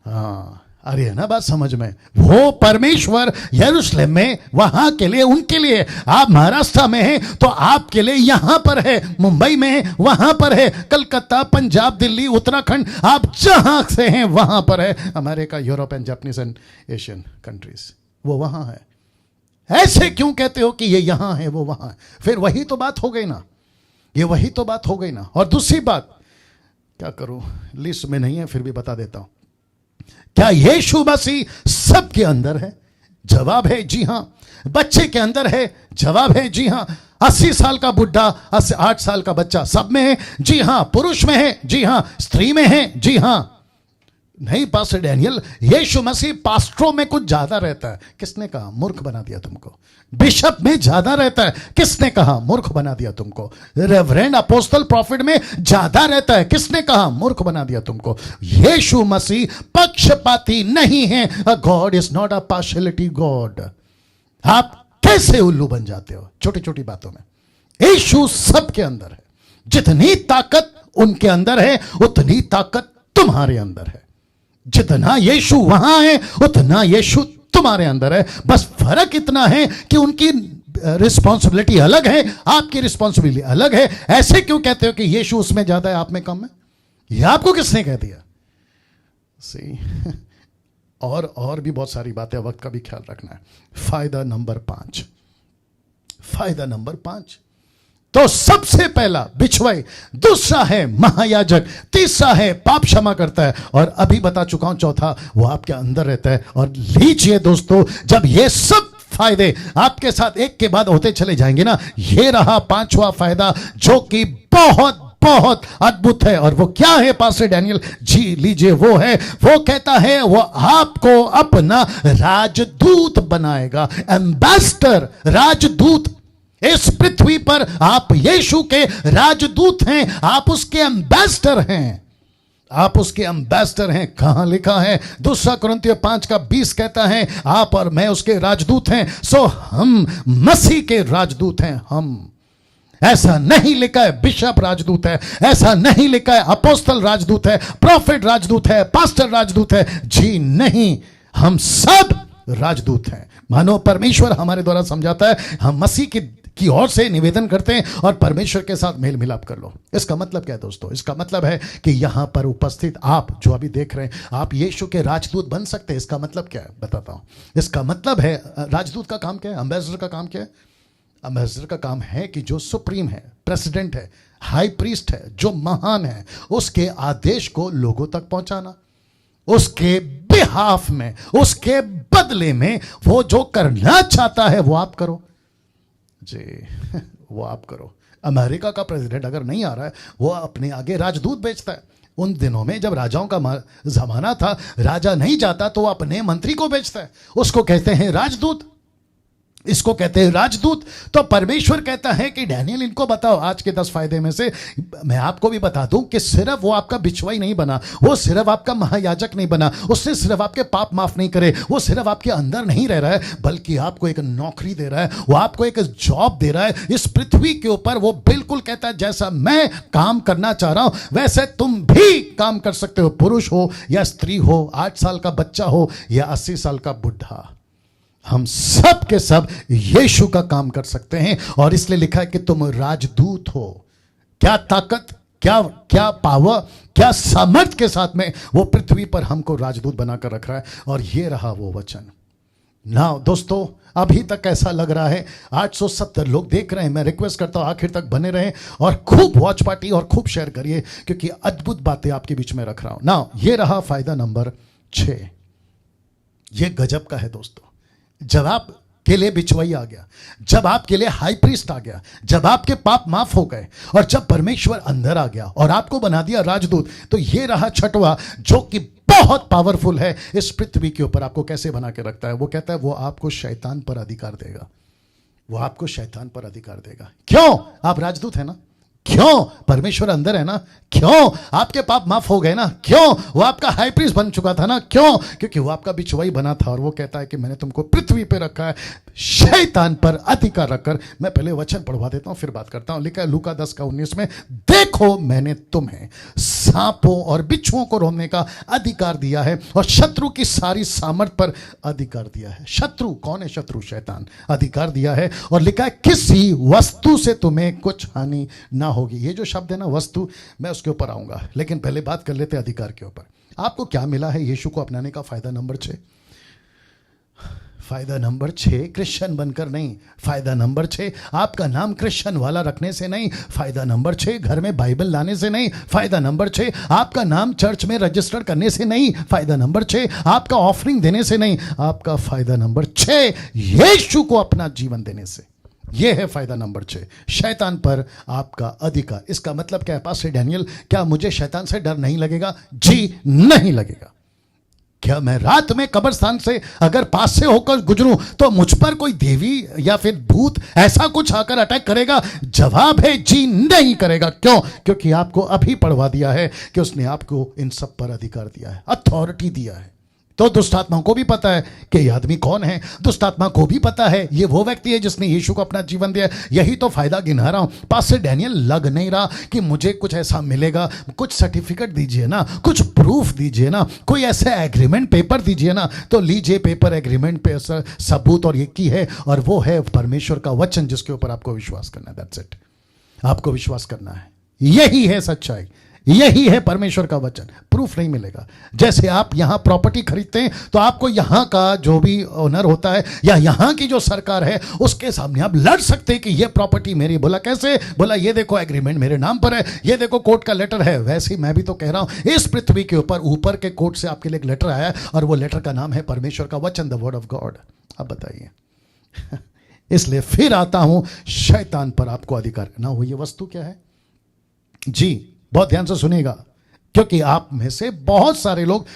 हाँ, अरे है ना बात समझ में? वो परमेश्वर यरूशलेम में, वहां के लिए, उनके लिए। आप महाराष्ट्र में हैं तो आपके लिए यहां पर है, मुंबई में है वहां पर है, कलकत्ता, पंजाब, दिल्ली, उत्तराखंड, आप जहां से हैं वहां पर है। America, Europe and Japanese and Asian countries, वो वहां है। ऐसे क्यों कहते हो कि ये यहां है वो वहां है? फिर वही तो बात हो गई ना, ये वही तो बात हो गई ना। और दूसरी बात, क्या करूं, लिस्ट में नहीं है फिर भी बता देता हूं। क्या यीशु मसीह सबके अंदर है? जवाब है जी हां। बच्चे के अंदर है? जवाब है जी हां। 80 साल का बुढ़ा, 8 साल का बच्चा, सब में है? जी हां। पुरुष में है? जी हां। स्त्री में है? जी हां। नहीं पास्टर डैनियल, यीशु मसीह पास्टरों में कुछ ज्यादा रहता है। किसने कहा? मूर्ख बना दिया तुमको। बिशप में ज्यादा रहता है। किसने कहा? मूर्ख बना दिया तुमको। रेवरेंड, अपोस्टल, प्रॉफिट में ज्यादा रहता है। किसने कहा? मूर्ख बना दिया तुमको। यीशु मसीह पक्षपाती नहीं है। God is not a partiality God. आप कैसे उल्लू बन जाते हो छोटी छोटी बातों में? यीशु सबके अंदर है। जितनी ताकत उनके अंदर है उतनी ताकत तुम्हारे अंदर है। जितना यीशु वहां है उतना यीशु तुम्हारे अंदर है। बस फर्क इतना है कि उनकी रिस्पॉन्सिबिलिटी अलग है, आपकी रिस्पॉन्सिबिलिटी अलग है। ऐसे क्यों कहते हो कि यीशु उसमें ज्यादा है आप में कम है? ये आपको किसने कह दिया? सी और भी बहुत सारी बातें, वक्त का भी ख्याल रखना है। फायदा नंबर 5, फायदा नंबर 5, तो सबसे पहला बिछुआई, दूसरा है महायाजक, तीसरा है पाप क्षमा करता है, और अभी बता चुका हूं चौथा वो आपके अंदर रहता है। और लीजिए दोस्तों, जब ये सब फायदे आपके साथ एक के बाद होते चले जाएंगे ना, ये रहा 5वां फायदा जो कि बहुत बहुत अद्भुत है। और वो क्या है पास्टर डैनियल जी? लीजिए, वो है, वो कहता है वो आपको अपना राजदूत बनाएगा। एम्बेसडर, राजदूत। इस पृथ्वी पर आप यीशु के राजदूत हैं, आप उसके एम्बेसडर हैं, आप उसके एम्बेसडर हैं। कहां लिखा है? 2 कुरिन्थियों 5:20 कहता है आप और मैं उसके राजदूत हैं। सो हम मसीह के राजदूत हैं। हम, ऐसा नहीं लिखा है बिशप राजदूत है, ऐसा नहीं लिखा है अपोस्टल राजदूत है, प्रॉफिट राजदूत है, पास्टर राजदूत है। जी नहीं, हम सब राजदूत हैं। मानो परमेश्वर हमारे द्वारा समझाता है हम मसीह की ओर से निवेदन करते हैं और परमेश्वर के साथ मेल मिलाप कर लो। इसका मतलब क्या है दोस्तों? इसका मतलब है कि यहां पर उपस्थित आप जो अभी देख रहे हैं, आप यीशु के राजदूत बन सकते हैं। इसका मतलब क्या है बताता हूं। इसका मतलब है, राजदूत का काम क्या है? एम्बेसडर का काम क्या है? एम्बेसडर का काम है कि जो सुप्रीम है, प्रेसिडेंट है, हाई प्रीस्ट है, जो महान है, उसके आदेश को लोगों तक पहुंचाना, उसके बिहाफ में, उसके बदले में वो जो करना चाहता है वो आप करो जी। वो आप करो। अमेरिका का प्रेसिडेंट अगर नहीं आ रहा है, वो अपने आगे राजदूत भेजता है। उन दिनों में जब राजाओं का जमाना था, राजा नहीं जाता तो वो अपने मंत्री को भेजता है, उसको कहते हैं राजदूत, इसको कहते हैं राजदूत। तो परमेश्वर कहता है कि डैनियल, इनको बताओ आज के 10 फायदे में से मैं आपको भी बता दूं कि सिर्फ वो आपका बिचवाई नहीं बना, वो सिर्फ आपका महायाजक नहीं बना, उसने सिर्फ आपके पाप माफ नहीं करे, वो सिर्फ आपके अंदर नहीं रह रहा है, बल्कि आपको एक नौकरी दे रहा है, वो आपको एक जॉब दे रहा है इस पृथ्वी के ऊपर। वो बिल्कुल कहता है जैसा मैं काम करना चाह रहा हूं वैसे तुम भी काम कर सकते हो, पुरुष हो या स्त्री हो, 8 साल का बच्चा हो या 80 साल का बुढ़ा, हम सब के सब यीशु का काम कर सकते हैं। और इसलिए लिखा है कि तुम राजदूत हो। क्या ताकत, क्या पावर, क्या सामर्थ के साथ में वो पृथ्वी पर हमको राजदूत बनाकर रख रहा है। और ये रहा वो वचन। ना दोस्तों, अभी तक ऐसा लग रहा है 870 लोग देख रहे हैं। मैं रिक्वेस्ट करता हूं आखिर तक बने रहें और खूब वॉच पार्टी और खूब शेयर करिए, क्योंकि अद्भुत बातें आपके बीच में रख रहा हूं ना। ये रहा फायदा नंबर 6। ये गजब का है दोस्तों। जब आपके लिए बिचवाई आ गया, जब आपके लिए हाई प्रीस्ट आ गया, जब आपके पाप माफ हो गए और जब परमेश्वर अंदर आ गया और आपको बना दिया राजदूत, तो ये रहा 6वां जो कि बहुत पावरफुल है इस पृथ्वी के ऊपर। आपको कैसे बना के रखता है? वो कहता है वो आपको शैतान पर अधिकार देगा। वो आपको शैतान पर अधिकार देगा। क्यों? आप राजदूत है ना। क्यों? परमेश्वर अंदर है ना। क्यों? आपके पाप माफ हो गए ना। क्यों? वो आपका हाई प्रीस्ट बन चुका था ना। क्यों? क्योंकि वो आपका बिचवाई बना था। और वो कहता है कि मैंने तुमको पृथ्वी पे रखा है शैतान पर अधिकार रखकर। मैं पहले वचन पढ़वा देता हूं फिर बात करता हूं। लिखा है लूका 10:19 में, देखो मैंने तुम्हें सांपों और बिच्छुओं को रोकने का अधिकार दिया है और शत्रु की सारी सामर्थ पर अधिकार दिया है। शत्रु कौन है? शत्रु शैतान। अधिकार दिया है और लिखा है किसी वस्तु से तुम्हें कुछ हानि ना होगी। ये जो शब्द है ना वस्तु, मैं उसके ऊपर आऊंगा, लेकिन पहले बात कर लेते हैं अधिकार के ऊपर। आपको क्या मिला है यीशु को अपनाने का? फायदा नंबर 6। फायदा नंबर 6 क्रिश्चियन बनकर नहीं। फायदा नंबर 6 आपका नाम क्रिश्चियन वाला रखने से नहीं। फायदा नंबर 6 घर में बाइबल लाने से नहीं। फायदा नंबर 6 आपका नाम चर्च में रजिस्टर करने से नहीं। फायदा नंबर 6 आपका ऑफरिंग देने से नहीं। आपका फायदा नंबर 6 यीशु को अपना जीवन देने से। यह है फायदा नंबर 6, शैतान पर आपका अधिकार। इसका मतलब क्या है? पास्टर डैनियल, क्या मुझे शैतान से डर नहीं लगेगा? जी नहीं लगेगा। क्या मैं रात में कब्रिस्तान से अगर पास से होकर गुजरूं तो मुझ पर कोई देवी या फिर भूत ऐसा कुछ आकर अटैक करेगा? जवाब है जी नहीं करेगा। क्यों? क्योंकि आपको अभी पढ़वा दिया है कि उसने आपको इन सब पर अधिकार दिया है, अथॉरिटी दिया है। तो दुष्टात्मा को भी पता है कि ये आदमी कौन है। दुष्टात्मा को भी पता है ये वो व्यक्ति है जिसने यीशु को अपना जीवन दिया। यही तो फायदा गिना रहा हूं। पास्टर डैनियल, लग नहीं रहा कि मुझे कुछ ऐसा मिलेगा। कुछ सर्टिफिकेट दीजिए ना, कुछ प्रूफ दीजिए ना, कोई ऐसे एग्रीमेंट पेपर दीजिए ना। तो लीजिए पेपर, एग्रीमेंट पे सबूत, और ये की है, और वो है परमेश्वर का वचन जिसके ऊपर आपको विश्वास करना है। That's it. आपको विश्वास करना है। यही है सच्चाई, यही है परमेश्वर का वचन। प्रूफ नहीं मिलेगा। जैसे आप यहां प्रॉपर्टी खरीदते हैं तो आपको यहां का जो भी ओनर होता है या यहां की जो सरकार है उसके सामने आप लड़ सकते हैं कि यह प्रॉपर्टी मेरी। बोला कैसे? बोला ये देखो एग्रीमेंट मेरे नाम पर है, ये देखो कोर्ट का लेटर है। वैसे ही मैं भी तो कह रहा हूं, इस पृथ्वी के ऊपर के कोर्ट से आपके लिए एक लेटर आया और वो लेटर का नाम है परमेश्वर का वचन, द वर्ड ऑफ गॉड। अब बताइए। इसलिए फिर आता हूं, शैतान पर आपको अधिकार ना हो। ये वस्तु क्या है जी? बहुत ध्यान से सुनिएगा, क्योंकि आप में से बहुत सारे लोग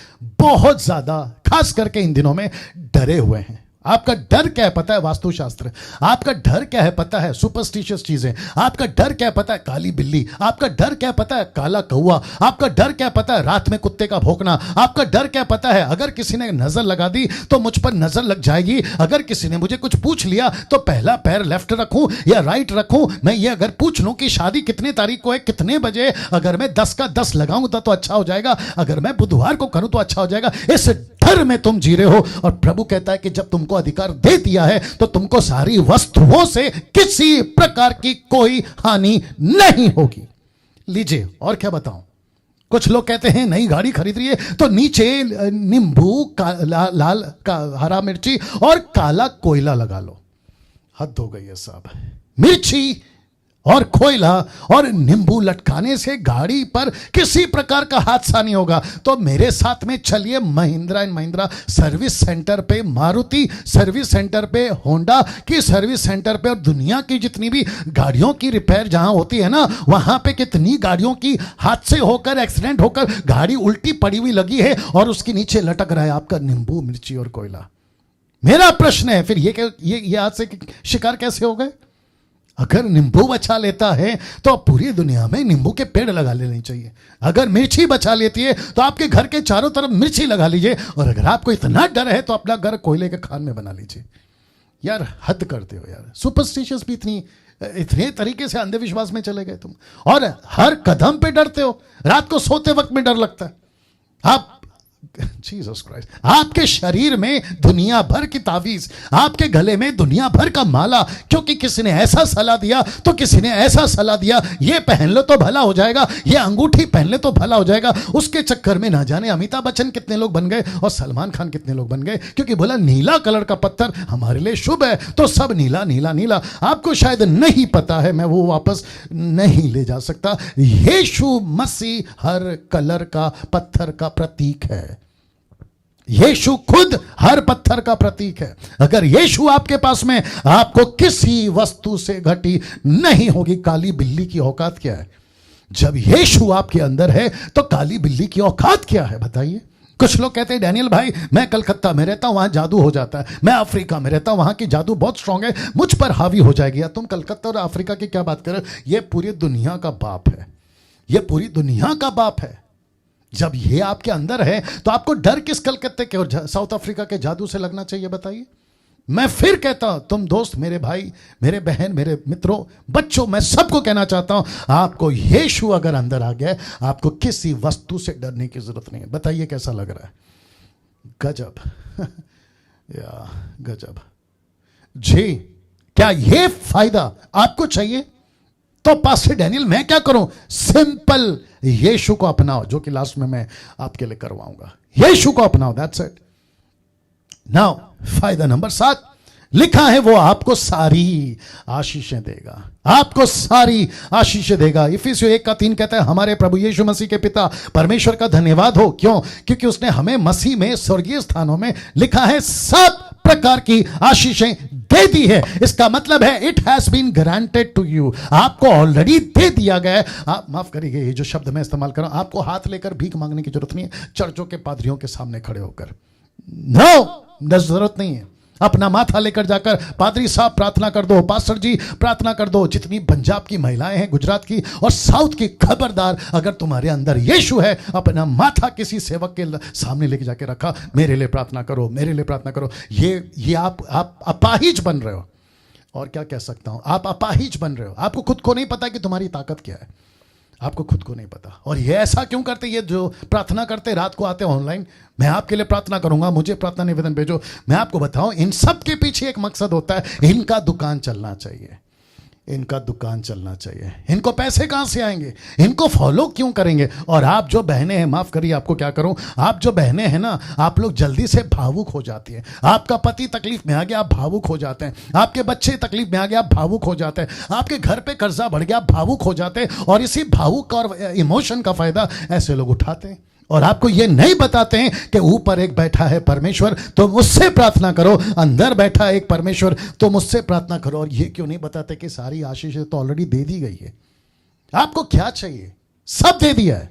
बहुत ज्यादा, खास करके इन दिनों में, डरे हुए हैं। आपका डर क्या है पता है? वास्तुशास्त्र। आपका डर क्या है पता है? सुपरस्टिशियस चीजें। आपका डर क्या है पता है? काली बिल्ली। आपका डर क्या पता है? काला कौवा। आपका डर क्या पता है? रात में कुत्ते का भौंकना। आपका डर क्या पता है? अगर किसी ने नजर लगा दी तो मुझ पर नजर लग जाएगी। अगर किसी ने मुझे कुछ पूछ लिया तो पहला पैर लेफ्ट रखूं या राइट रखूं। मैं ये अगर पूछ लूं कि शादी कितने तारीख को है, कितने बजे, अगर मैं 10 का 10 लगाऊं तो अच्छा हो जाएगा, अगर मैं बुधवार को करूं तो अच्छा हो जाएगा। इस घर में तुम जी रहे हो। और प्रभु कहता है कि जब तुमको अधिकार दे दिया है तो तुमको सारी वस्तुओं से किसी प्रकार की कोई हानि नहीं होगी। लीजिए और क्या बताऊं, कुछ लोग कहते हैं नई गाड़ी खरीद रही है तो नीचे नींबू लाल का हरा मिर्ची और काला कोयला लगा लो। हद हो गई है साहब। मिर्ची और कोयला और नींबू लटकाने से गाड़ी पर किसी प्रकार का हादसा नहीं होगा। तो मेरे साथ में चलिए Mahindra and Mahindra service centre पे, मारुति सर्विस सेंटर पे, होंडा की सर्विस सेंटर पे, और दुनिया की जितनी भी गाड़ियों की रिपेयर जहां होती है ना, वहां पे कितनी गाड़ियों की हादसे होकर, एक्सीडेंट होकर गाड़ी उल्टी पड़ी हुई लगी है और उसके नीचे लटक रहा है आपका नींबू, मिर्ची और कोयला। मेरा प्रश्न है फिर ये हादसे के शिकार कैसे हो गए? अगर नींबू बचा लेता है तो पूरी दुनिया में नींबू के पेड़ लगा लेने चाहिए। अगर मिर्ची बचा लेती है तो आपके घर के चारों तरफ मिर्ची लगा लीजिए। और अगर आपको इतना डर है तो अपना घर कोयले के खान में बना लीजिए। यार हद करते हो यार। सुपरस्टिशियस भी इतने तरीके से अंधविश्वास में चले गए तुम, और हर कदम पे डरते हो। रात को सोते वक्त में डर लगता है। आप जीसस क्राइस्ट, आपके शरीर में दुनिया भर की तावीज, आपके गले में दुनिया भर का माला, क्योंकि किसी ने ऐसा सलाह दिया तो किसी ने ऐसा सलाह दिया, ये पहन लो तो भला हो जाएगा, ये अंगूठी पहन ले तो भला हो जाएगा। उसके चक्कर में ना जाने अमिताभ बच्चन कितने लोग बन गए और सलमान खान कितने लोग बन गए, क्योंकि बोला नीला कलर का पत्थर हमारे लिए शुभ है तो सब नीला नीला नीला। आपको शायद नहीं पता है, मैं वो वापस नहीं ले जा सकता। यीशु मसीह हर कलर का पत्थर का प्रतीक है। यीशु खुद हर पत्थर का प्रतीक है। अगर यीशु आपके पास में, आपको किसी वस्तु से घटी नहीं होगी। काली बिल्ली की औकात क्या है? जब यीशु आपके अंदर है तो काली बिल्ली की औकात क्या है बताइए? कुछ लोग कहते हैं डैनियल भाई मैं कलकत्ता में रहता हूं, वहां जादू हो जाता है। मैं अफ्रीका में रहता हूं, वहां की जादू बहुत स्ट्रांग है, मुझ पर हावी हो जाएगी। या तुम कलकत्ता और अफ्रीका की क्या बात कर रहे हो? यह पूरी दुनिया का बाप है। यह पूरी दुनिया का बाप है। जब ये आपके अंदर है तो आपको डर किस कलकत्ते के और साउथ अफ्रीका के जादू से लगना चाहिए बताइए? मैं फिर कहता हूं, तुम दोस्त, मेरे भाई, मेरे बहन, मेरे मित्रों, बच्चों, मैं सबको कहना चाहता हूं, आपको यीशु अगर अंदर आ गया, आपको किसी वस्तु से डरने की जरूरत नहीं है। बताइए कैसा लग रहा है? गजब या गजब जी। क्या ये फायदा आपको चाहिए? तो पास्टर डैनियल मैं क्या करूं? सिंपल, यीशु को अपनाओ, जो कि लास्ट में मैं आपके लिए करवाऊंगा। यीशु को अपनाओ, दैट्स इट। नाउ फायदा नंबर 7 लिखा है, वो आपको सारी आशीषें देगा। आपको सारी आशीषें देगा। इफिसियों 1:3 कहता है, हमारे प्रभु यीशु मसीह के पिता परमेश्वर का धन्यवाद हो। क्यों? क्योंकि उसने हमें मसीह में स्वर्गीय स्थानों में, लिखा है, सब प्रकार की आशीषें दे दी है। इसका मतलब है it has been granted to you. आपको ऑलरेडी दे दिया गया है। आप माफ करिए ये जो शब्द मैं इस्तेमाल कर रहा हूं, आपको हाथ लेकर भीख मांगने की जरूरत नहीं है चर्चों के पादरियों के सामने खड़े होकर। नो, जरूरत नहीं है। अपना माथा लेकर जाकर पादरी साहब प्रार्थना कर दो, पास्टर जी प्रार्थना कर दो। जितनी पंजाब की महिलाएं हैं, गुजरात की और साउथ की, खबरदार, अगर तुम्हारे अंदर यीशु है, अपना माथा किसी सेवक के सामने लेके जाके रखा, मेरे लिए प्रार्थना करो, मेरे लिए प्रार्थना करो। ये आप अपाहिज बन रहे हो। और क्या कह सकता हूं, आप अपाहिज बन रहे हो। आपको खुद को नहीं पता कि तुम्हारी ताकत क्या है। आपको खुद को नहीं पता। और ये ऐसा क्यों करते? ये जो प्रार्थना करते, रात को आते ऑनलाइन, मैं आपके लिए प्रार्थना करूंगा, मुझे प्रार्थना निवेदन भेजो, मैं आपको बताऊं, इन सब के पीछे एक मकसद होता है, इनका दुकान चलना चाहिए। इनका दुकान चलना चाहिए। इनको पैसे कहां से आएंगे? इनको फॉलो क्यों करेंगे? और आप जो बहनें हैं, माफ करिए आपको क्या करूं, आप जो बहनें हैं ना, आप लोग जल्दी से भावुक हो जाती हैं। आपका पति तकलीफ में आ गया, आप भावुक हो जाते हैं। आपके बच्चे तकलीफ में आ गया, आप भावुक हो जाते हैं। आपके घर पे कर्जा बढ़ गया, आप भावुक हो जाते हैं। और इसी भावुक और इमोशन का फायदा ऐसे लोग उठाते हैं। और आपको ये नहीं बताते हैं कि ऊपर एक बैठा है परमेश्वर, तुम उससे प्रार्थना करो। अंदर बैठा है एक परमेश्वर, तुम उससे प्रार्थना करो। और ये क्यों नहीं बताते कि सारी आशीष तो ऑलरेडी दे दी गई है। आपको क्या चाहिए? सब दे दिया है।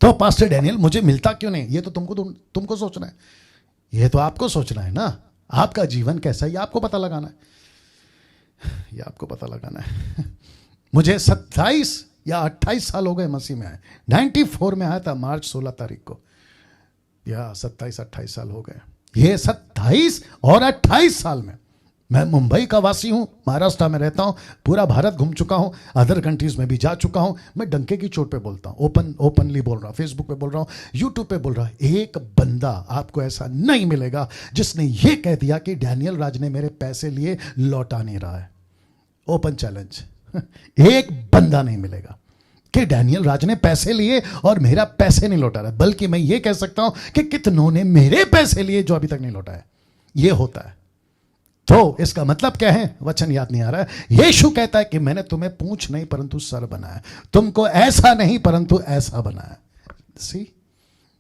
तो पास्टर डैनियल मुझे मिलता क्यों नहीं? ये तो तुमको सोचना है। ये तो आपको सोचना है ना। आपका जीवन कैसा है ये आपको पता लगाना है। ये आपको पता लगाना है। मुझे 27 या 28 साल हो गए मसीह में आए। 94 में आया था, मार्च 16 तारीख को। या 27-28 साल हो गए। ये 27 और 28 साल में मैं मुंबई का वासी हूं, महाराष्ट्र में रहता हूं, पूरा भारत घूम चुका हूं, अदर कंट्रीज में भी जा चुका हूं। मैं डंके की चोट पे बोलता हूं, ओपनली बोल रहा हूं, फेसबुक पे बोल रहा हूं, यूट्यूब पे बोल रहा हूं। एक बंदा आपको ऐसा नहीं मिलेगा जिसने ये कह दिया कि डैनियल राज ने मेरे पैसे लिए, लौटा नहीं रहा है। ओपन चैलेंज, एक बंदा नहीं मिलेगा कि डैनियल राज ने पैसे लिए और मेरा पैसे नहीं लौटा रहा। बल्कि मैं ये कह सकता हूं कि कितनों ने मेरे पैसे लिए जो अभी तक नहीं लौटा है। ये होता है। तो इसका मतलब क्या है? वचन याद नहीं आ रहा है। यीशु कहता है कि मैंने तुम्हें पूंछ नहीं परंतु सर बनाया, तुमको ऐसा नहीं परंतु ऐसा बनाया। सी,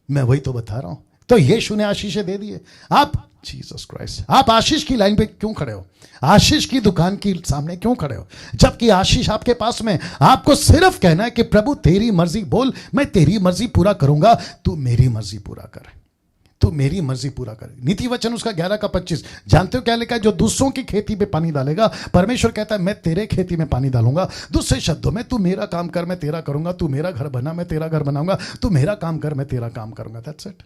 मैं वही तो बता रहा हूं। तो यीशु ने आशीषें दे दी है। आप जीसस क्राइस्ट, आप आशीष की लाइन पे क्यों खड़े हो? आशीष की दुकान के सामने क्यों खड़े हो? जबकि आशीष आपके पास में, आपको सिर्फ कहना है कि प्रभु तेरी मर्जी बोल, मैं तेरी मर्जी पूरा करूंगा, तू मेरी मर्जी पूरा कर, तू मेरी मर्जी पूरा कर। नीति वचन उसका 11:25 जानते हो क्या लिखा है? जो दूसरों की खेती पे पानी डालेगा, परमेश्वर कहता है मैं तेरे खेती में पानी डालूंगा। दूसरे शब्दों में, तू मेरा काम कर, मैं तेरा करूंगा, तू मेरा घर बना, मैं तेरा घर बनाऊंगा, तू मेरा काम कर, मैं तेरा काम करूंगा। That's it.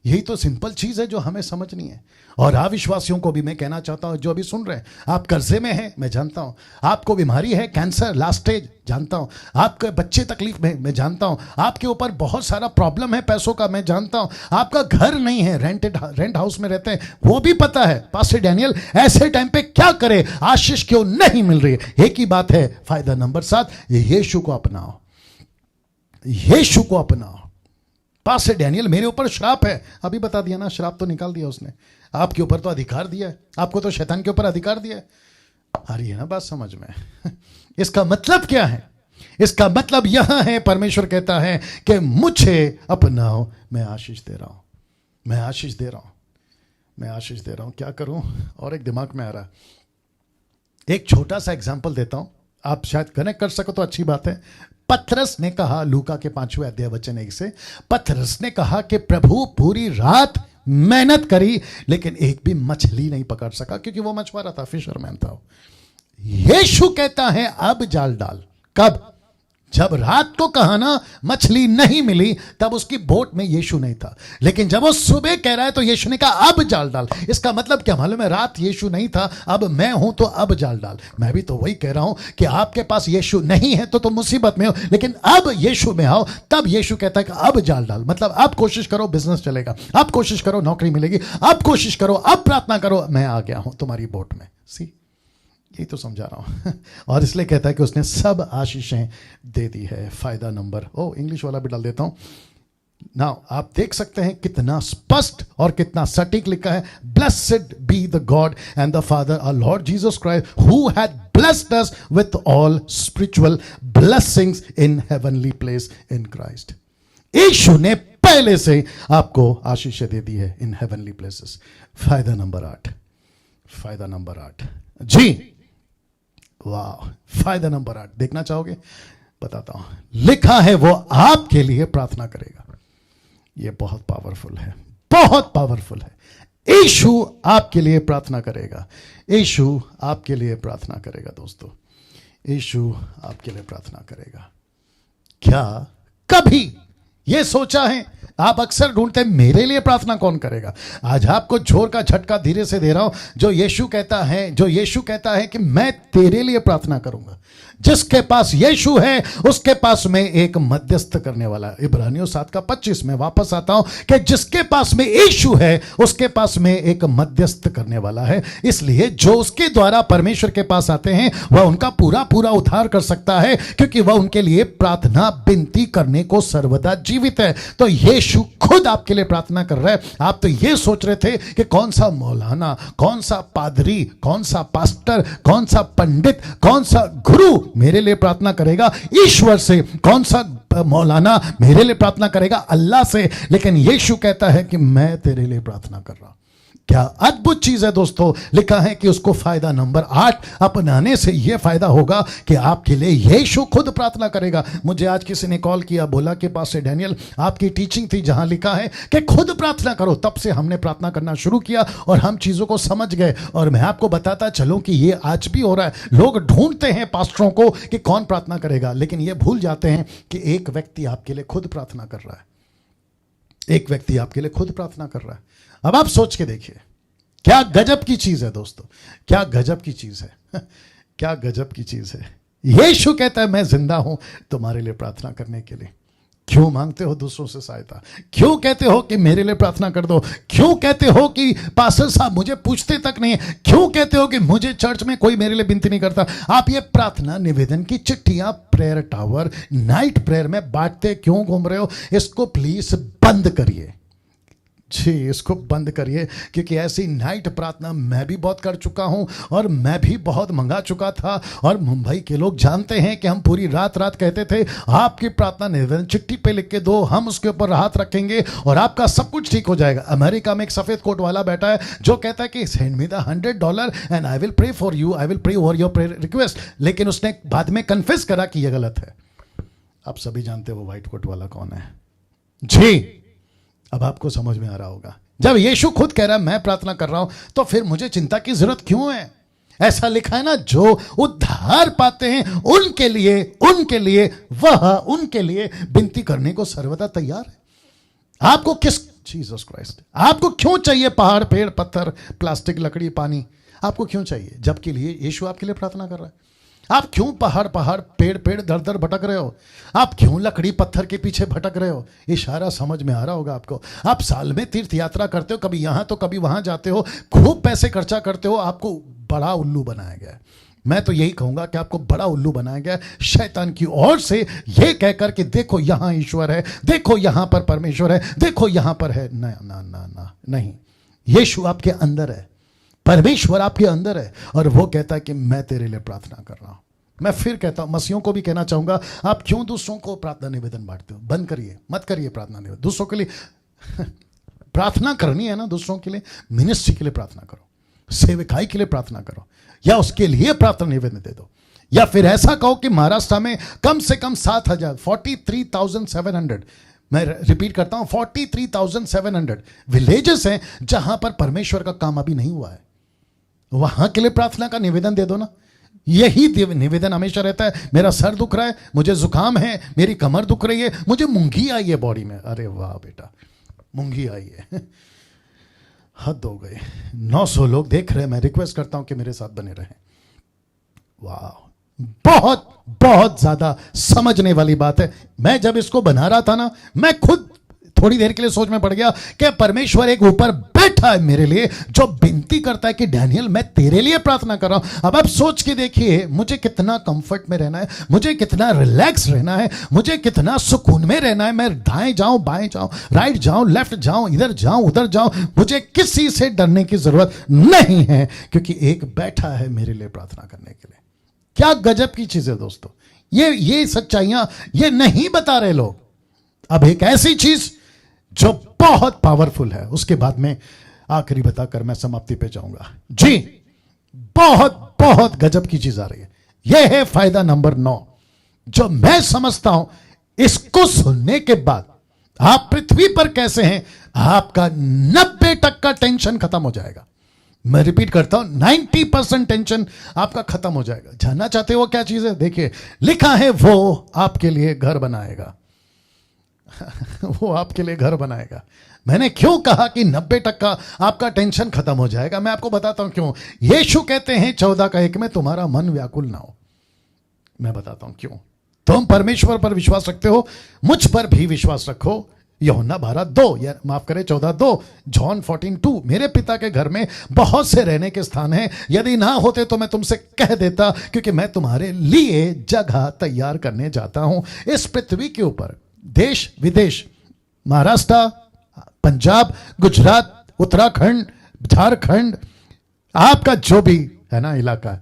यही तो सिंपल चीज है जो हमें समझनी है। और अविश्वासियों को भी मैं कहना चाहता हूं, जो अभी सुन रहे हैं, आप कर्जे में हैं, मैं जानता हूं। आपको बीमारी है, कैंसर लास्ट स्टेज, जानता हूं। आपके बच्चे तकलीफ में, मैं जानता हूं। आपके ऊपर बहुत सारा प्रॉब्लम है पैसों का, मैं जानता हूं। आपका घर नहीं है, रेंट हाउस में रहते हैं, वो भी पता है। पास्टर डैनियल ऐसे टाइम पे क्या करे, आशीष क्यों नहीं मिल रही है? एक ही बात है, फायदा नंबर 7, यीशु को अपनाओ, यीशु को अपनाओ। पास्टर डैनियल मेरे ऊपर श्राप है, अभी बता दिया ना, श्राप तो निकाल दिया उसने। आपके ऊपर तो अधिकार दिया है, आपको तो शैतान के ऊपर अधिकार दिया है। आ रही है ना बात समझ में? इसका मतलब क्या है? इसका मतलब यहां है, परमेश्वर कहता है कि मुझे अपनाओ, मैं आशीष दे रहा हूं, मैं आशीष दे रहा हूं, मैं आशीष दे रहा हूं। क्या करूं? और एक दिमाग में आ रहा है, एक छोटा सा एग्जाम्पल देता हूं, आप शायद कनेक्ट कर सको तो अच्छी बात है। पतरस ने कहा, लूका के 5वें अध्याय वचन 1 से, पतरस ने कहा कि प्रभु पूरी रात मेहनत करी लेकिन एक भी मछली नहीं पकड़ सका, क्योंकि वो मछुआरा था, फिशरमैन था। यीशु कहता है अब जाल डाल। कब? जब रात को कहा ना मछली नहीं मिली, तब उसकी बोट में यीशु नहीं था। लेकिन जब वो सुबह कह रहा है तो यीशु ने कहा अब जाल डाल। इसका मतलब क्या मालूम है? रात यीशु नहीं था, अब मैं हूं, तो अब जाल डाल। मैं भी तो वही कह रहा हूं कि आपके पास यीशु नहीं है तो तुम मुसीबत में हो, लेकिन अब यीशु में आओ, तब यीशु कहता है कि अब जाल डाल। मतलब अब कोशिश करो, बिजनेस चलेगा, अब कोशिश करो, नौकरी मिलेगी, अब कोशिश करो, अब प्रार्थना करो, मैं आ गया हूं तुम्हारी बोट में। सी, यही तो समझा रहा हूं। और इसलिए कहता है कि उसने सब आशीषें दे दी है। फायदा नंबर, इंग्लिश वाला भी डाल देता हूं ना, आप देख सकते हैं कितना स्पष्ट और कितना सटीक लिखा है। Blessed be the God and the Father our Lord Jesus Christ who had blessed us with all spiritual blessings in heavenly place in Christ. Yeshu ने पहले से आपको आशीषें दे दी है इन हेवनली प्लेसेस। फायदा नंबर 8, फायदा नंबर 8 जी, वाह। फायदा नंबर 8 देखना चाहोगे? बताता हूं। लिखा है वो आपके लिए प्रार्थना करेगा। ये बहुत पावरफुल है, बहुत पावरफुल है। यीशु आपके लिए प्रार्थना करेगा, यीशु आपके लिए प्रार्थना करेगा। दोस्तों, यीशु आपके लिए प्रार्थना करेगा। क्या कभी ये सोचा है? आप अक्सर ढूंढते हैं मेरे लिए प्रार्थना कौन करेगा। आज आपको जोर का झटका धीरे से दे रहा हूं। जो यीशु कहता है कि मैं तेरे लिए प्रार्थना करूंगा। जिसके पास यीशु है उसके पास में एक मध्यस्थ करने वाला है। इब्रानियों 7:25 में वापस आता हूं कि जिसके पास में यीशु है उसके पास में एक मध्यस्थ करने वाला है। इसलिए जो उसके द्वारा परमेश्वर के पास आते हैं वह उनका पूरा पूरा उद्धार कर सकता है, क्योंकि वह उनके लिए प्रार्थना विनती करने को सर्वदा जीवित है। तो यीशु खुद आपके लिए प्रार्थना कर रहा है। आप तो ये सोच रहे थे कि कौन सा मौलाना, कौन सा पादरी, कौन सा पास्टर, कौन सा पंडित, कौन सा गुरु मेरे लिए प्रार्थना करेगा ईश्वर से, कौन सा मौलाना मेरे लिए प्रार्थना करेगा अल्लाह से। लेकिन यीशु कहता है कि मैं तेरे लिए प्रार्थना कर रहा हूं। क्या अद्भुत चीज है दोस्तों। लिखा है कि उसको फायदा नंबर 8 अपनाने से यह फायदा होगा कि आपके लिए यीशु खुद प्रार्थना करेगा। मुझे आज किसी ने कॉल किया, बोला कि पास से डैनियल आपकी टीचिंग थी जहां लिखा है कि खुद प्रार्थना करो। तब से हमने प्रार्थना करना शुरू किया और हम चीजों को समझ गए। और मैं आपको बताता चलूं कि यह आज भी हो रहा है। लोग ढूंढते हैं पास्टरों को कि कौन प्रार्थना करेगा, लेकिन यह भूल जाते हैं कि एक व्यक्ति आपके लिए खुद प्रार्थना कर रहा है। एक व्यक्ति आपके लिए खुद प्रार्थना कर रहा है। अब आप सोच के देखिए, क्या गजब की चीज है दोस्तों, क्या गजब की चीज है क्या गजब की चीज है। यीशु कहता है मैं जिंदा हूं तुम्हारे लिए प्रार्थना करने के लिए। क्यों मांगते हो दूसरों से सहायता? क्यों कहते हो कि मेरे लिए प्रार्थना कर दो? क्यों कहते हो कि पास्टर साहब मुझे पूछते तक नहीं है? क्यों कहते हो कि मुझे चर्च में कोई मेरे लिए विनती नहीं करता? आप ये प्रार्थना निवेदन की चिट्ठियां प्रेयर टावर नाइट प्रेयर में बांटते क्यों घूम रहे हो? इसको प्लीज बंद करिए जी, इसको बंद करिए, क्योंकि ऐसी नाइट प्रार्थना मैं भी बहुत कर चुका हूं और मैं भी बहुत मंगा चुका था। और मुंबई के लोग जानते हैं कि हम पूरी रात रात कहते थे आपकी प्रार्थना निवेदन चिट्ठी पे लिख के दो, हम उसके ऊपर हाथ रखेंगे और आपका सब कुछ ठीक हो जाएगा। अमेरिका में एक सफेद कोट वाला बैठा है जो कहता है कि send me the $100 and I will pray for you, I will pray over your prayer request. लेकिन उसने बाद में कन्फेस करा कि यह गलत है। आप सभी जानते हो वो व्हाइट कोट वाला कौन है जी। अब आपको समझ में आ रहा होगा, जब यीशु खुद कह रहा है मैं प्रार्थना कर रहा हूं तो फिर मुझे चिंता की जरूरत क्यों है? ऐसा लिखा है ना, जो उद्धार पाते हैं उनके लिए वह उनके लिए विनती करने को सर्वदा तैयार है। आपको किस जीसस क्राइस्ट, आपको क्यों चाहिए पहाड़, पेड़, पत्थर, प्लास्टिक, लकड़ी, पानी? आपको क्यों चाहिए जबकि लिए यीशु आपके लिए प्रार्थना कर रहा है? आप क्यों पहाड़ पेड़ दर दर भटक रहे हो? आप क्यों लकड़ी पत्थर के पीछे भटक रहे हो? इशारा समझ में आ रहा होगा आपको। आप साल में तीर्थ यात्रा करते हो, कभी यहां तो कभी वहां जाते हो, खूब पैसे खर्चा करते हो, आपको बड़ा उल्लू बनाया गया है। मैं तो यही कहूंगा कि आपको बड़ा उल्लू बनाया गया शैतान की ओर से, यह कहकर कि देखो यहां ईश्वर है, देखो यहां पर परमेश्वर है, देखो यहां पर है। ना ना ना ना, नहीं, यीशु आपके अंदर है, परमेश्वर आपके अंदर है और वो कहता है कि मैं तेरे लिए प्रार्थना कर रहा हूं। मैं फिर कहता हूं, मसीहों को भी कहना चाहूंगा, आप क्यों दूसरों को प्रार्थना निवेदन बांटते हो? बंद करिए, मत करिए प्रार्थना निवेदन दूसरों के लिए। प्रार्थना करनी है ना दूसरों के लिए, मिनिस्ट्री के लिए प्रार्थना करो, सेवकाई के लिए प्रार्थना करो, या उसके लिए प्रार्थना निवेदन दे दो। या फिर ऐसा कहो कि महाराष्ट्र में कम से कम 7,000 43,700, मैं रिपीट करता हूं 43,700 विलेजेस हैं जहां पर परमेश्वर का काम अभी नहीं हुआ है। वहां के लिए प्रार्थना का निवेदन दे दो ना। यही निवेदन हमेशा रहता है, मेरा सर दुख रहा है, मुझे जुकाम है, मेरी कमर दुख रही है, मुझे मूंगी आई है बॉडी में। अरे वाह बेटा, मूंगी आई है, हद हो गए। 900 लोग देख रहे हैं, मैं रिक्वेस्ट करता हूं कि मेरे साथ बने रहें। वाह, बहुत बहुत ज्यादा समझने वाली बात है। मैं जब इसको बना रहा था ना, मैं खुद थोड़ी देर के लिए सोच में पड़ गया कि परमेश्वर एक ऊपर बैठा है मेरे लिए, जो विनती करता है कि डैनियल मैं तेरे लिए प्रार्थना कर रहा हूं। अब आप सोच के देखिए मुझे कितना कंफर्ट में रहना है, मुझे कितना रिलैक्स रहना है, मुझे कितना सुकून में रहना है। मैं दाएं जाऊं, बाएं जाऊं, राइट जाऊं, लेफ्ट जाऊं, इधर जाऊं, उधर जाऊं, मुझे किसी से डरने की जरूरत नहीं है, क्योंकि एक बैठा है मेरे लिए प्रार्थना करने के लिए। क्या गजब की चीज है दोस्तों, ये सच्चाइयां ये नहीं बता रहे लोग। अब एक ऐसी चीज जो बहुत पावरफुल है, उसके बाद में आखिरी बताकर मैं समाप्ति पे जाऊंगा जी। बहुत बहुत गजब की चीज आ रही है। यह है फायदा नंबर 9, जो मैं समझता हूं इसको सुनने के बाद आप पृथ्वी पर कैसे हैं, आपका 90% टेंशन खत्म हो जाएगा। मैं रिपीट करता हूं, 90% टेंशन आपका खत्म हो जाएगा। जानना चाहते हो क्या चीज है? देखिए, लिखा है वो आपके लिए घर बनाएगा। वो आपके लिए घर बनाएगा। मैंने क्यों कहा कि 90% आपका टेंशन खत्म हो जाएगा? मैं आपको बताता हूं क्यों। यीशु कहते हैं 14:1 में, तुम्हारा मन व्याकुल ना हो। मैं बताता हूं क्यों। तुम परमेश्वर पर विश्वास रखते हो, मुझ पर भी विश्वास रखो। यूहन्ना 12:2, या माफ करें 14:2, जॉन 14:2, मेरे पिता के घर में बहुत से रहने के स्थान हैं, यदि ना होते तो मैं तुमसे कह देता, क्योंकि मैं तुम्हारे लिए जगह तैयार करने जाता हूं। इस पृथ्वी के ऊपर देश विदेश, महाराष्ट्र, पंजाब, गुजरात, उत्तराखंड, झारखंड, आपका जो भी है ना इलाका,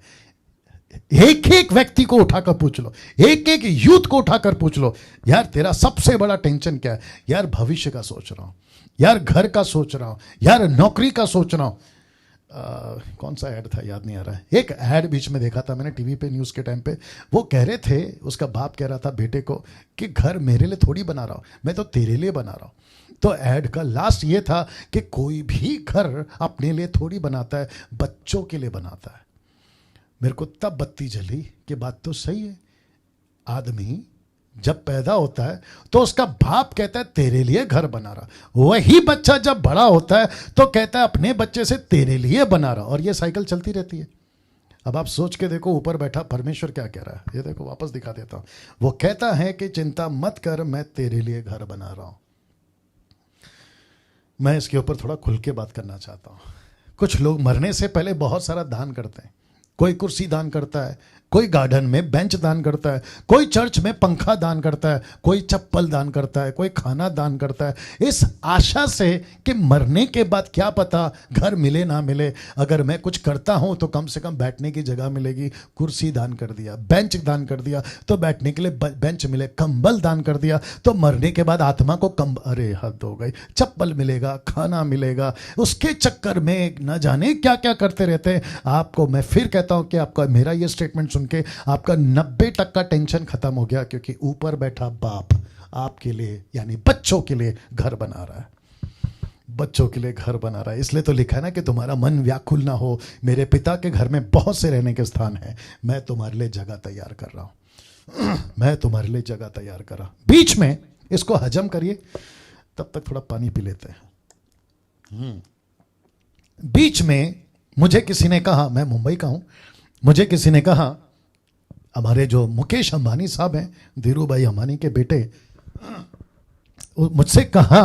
एक एक व्यक्ति को उठाकर पूछ लो, एक एक यूथ को उठाकर पूछ लो, यार तेरा सबसे बड़ा टेंशन क्या है? यार भविष्य का सोच रहा हूं, यार घर का सोच रहा हूं, यार नौकरी का सोच रहा हूं। कौन सा ऐड था याद नहीं आ रहा है। एक ऐड बीच में देखा था मैंने टीवी पे, न्यूज़ के टाइम पे। वो कह रहे थे, उसका बाप कह रहा था बेटे को कि घर मेरे लिए थोड़ी बना रहा हूँ, मैं तो तेरे लिए बना रहा हूँ। तो ऐड का लास्ट ये था कि कोई भी घर अपने लिए थोड़ी बनाता है, बच्चों के लिए बनाता है। मेरे को तब बत्ती जली कि बात तो सही है। आदमी जब पैदा होता है तो उसका बाप कहता है तेरे लिए घर बना रहा, वही बच्चा जब बड़ा होता है तो कहता है अपने बच्चे से तेरे लिए बना रहा, और ये साइकिल चलती रहती है। अब आप सोच के देखो ऊपर बैठा परमेश्वर क्या कह रहा है, ये देखो वापस दिखा देता हूं। वो कहता है कि चिंता मत कर, मैं तेरे लिए घर बना रहा हूं। मैं इसके ऊपर थोड़ा खुल के बात करना चाहता हूं। कुछ लोग मरने से पहले बहुत सारा दान करते हैं। कोई कुर्सी दान करता है, कोई गार्डन में बेंच दान करता है, कोई चर्च में पंखा दान करता है, कोई चप्पल दान करता है, कोई खाना दान करता है, इस आशा से कि मरने के बाद क्या पता घर मिले ना मिले, अगर मैं कुछ करता हूं तो कम से कम बैठने की जगह मिलेगी। कुर्सी दान कर दिया, बेंच दान कर दिया तो बैठने के लिए बेंच मिले, कंबल दान कर दिया तो मरने के बाद आत्मा को अरे हद हो गई, चप्पल मिलेगा, खाना मिलेगा। उसके चक्कर में न जाने क्या क्या करते रहते हैं। आपको मैं फिर कहता हूं कि आपका मेरा ये स्टेटमेंट के आपका 90% टेंशन खत्म हो गया, क्योंकि ऊपर बैठा बाप आपके लिए यानी बच्चों के लिए घर बना रहा है। बच्चों के लिए घर बना रहा है। इसलिए तो लिखा है ना कि तुम्हारा मन व्याकुल ना हो, मेरे पिता के घर में बहुत से रहने के स्थान है, मैं तुम्हारे लिए जगह तैयार कर रहा हूं। मैं तुम्हारे लिए जगह तैयार कर रहा हूं। बीच में इसको हजम करिए, तब तक थोड़ा पानी पी लेते हैं। बीच में मुझे किसी ने कहा, मैं मुंबई का हूं, मुझे किसी ने कहा, हमारे जो मुकेश अंबानी साहब हैं, धीरू भाई अंबानी के बेटे, मुझसे कहा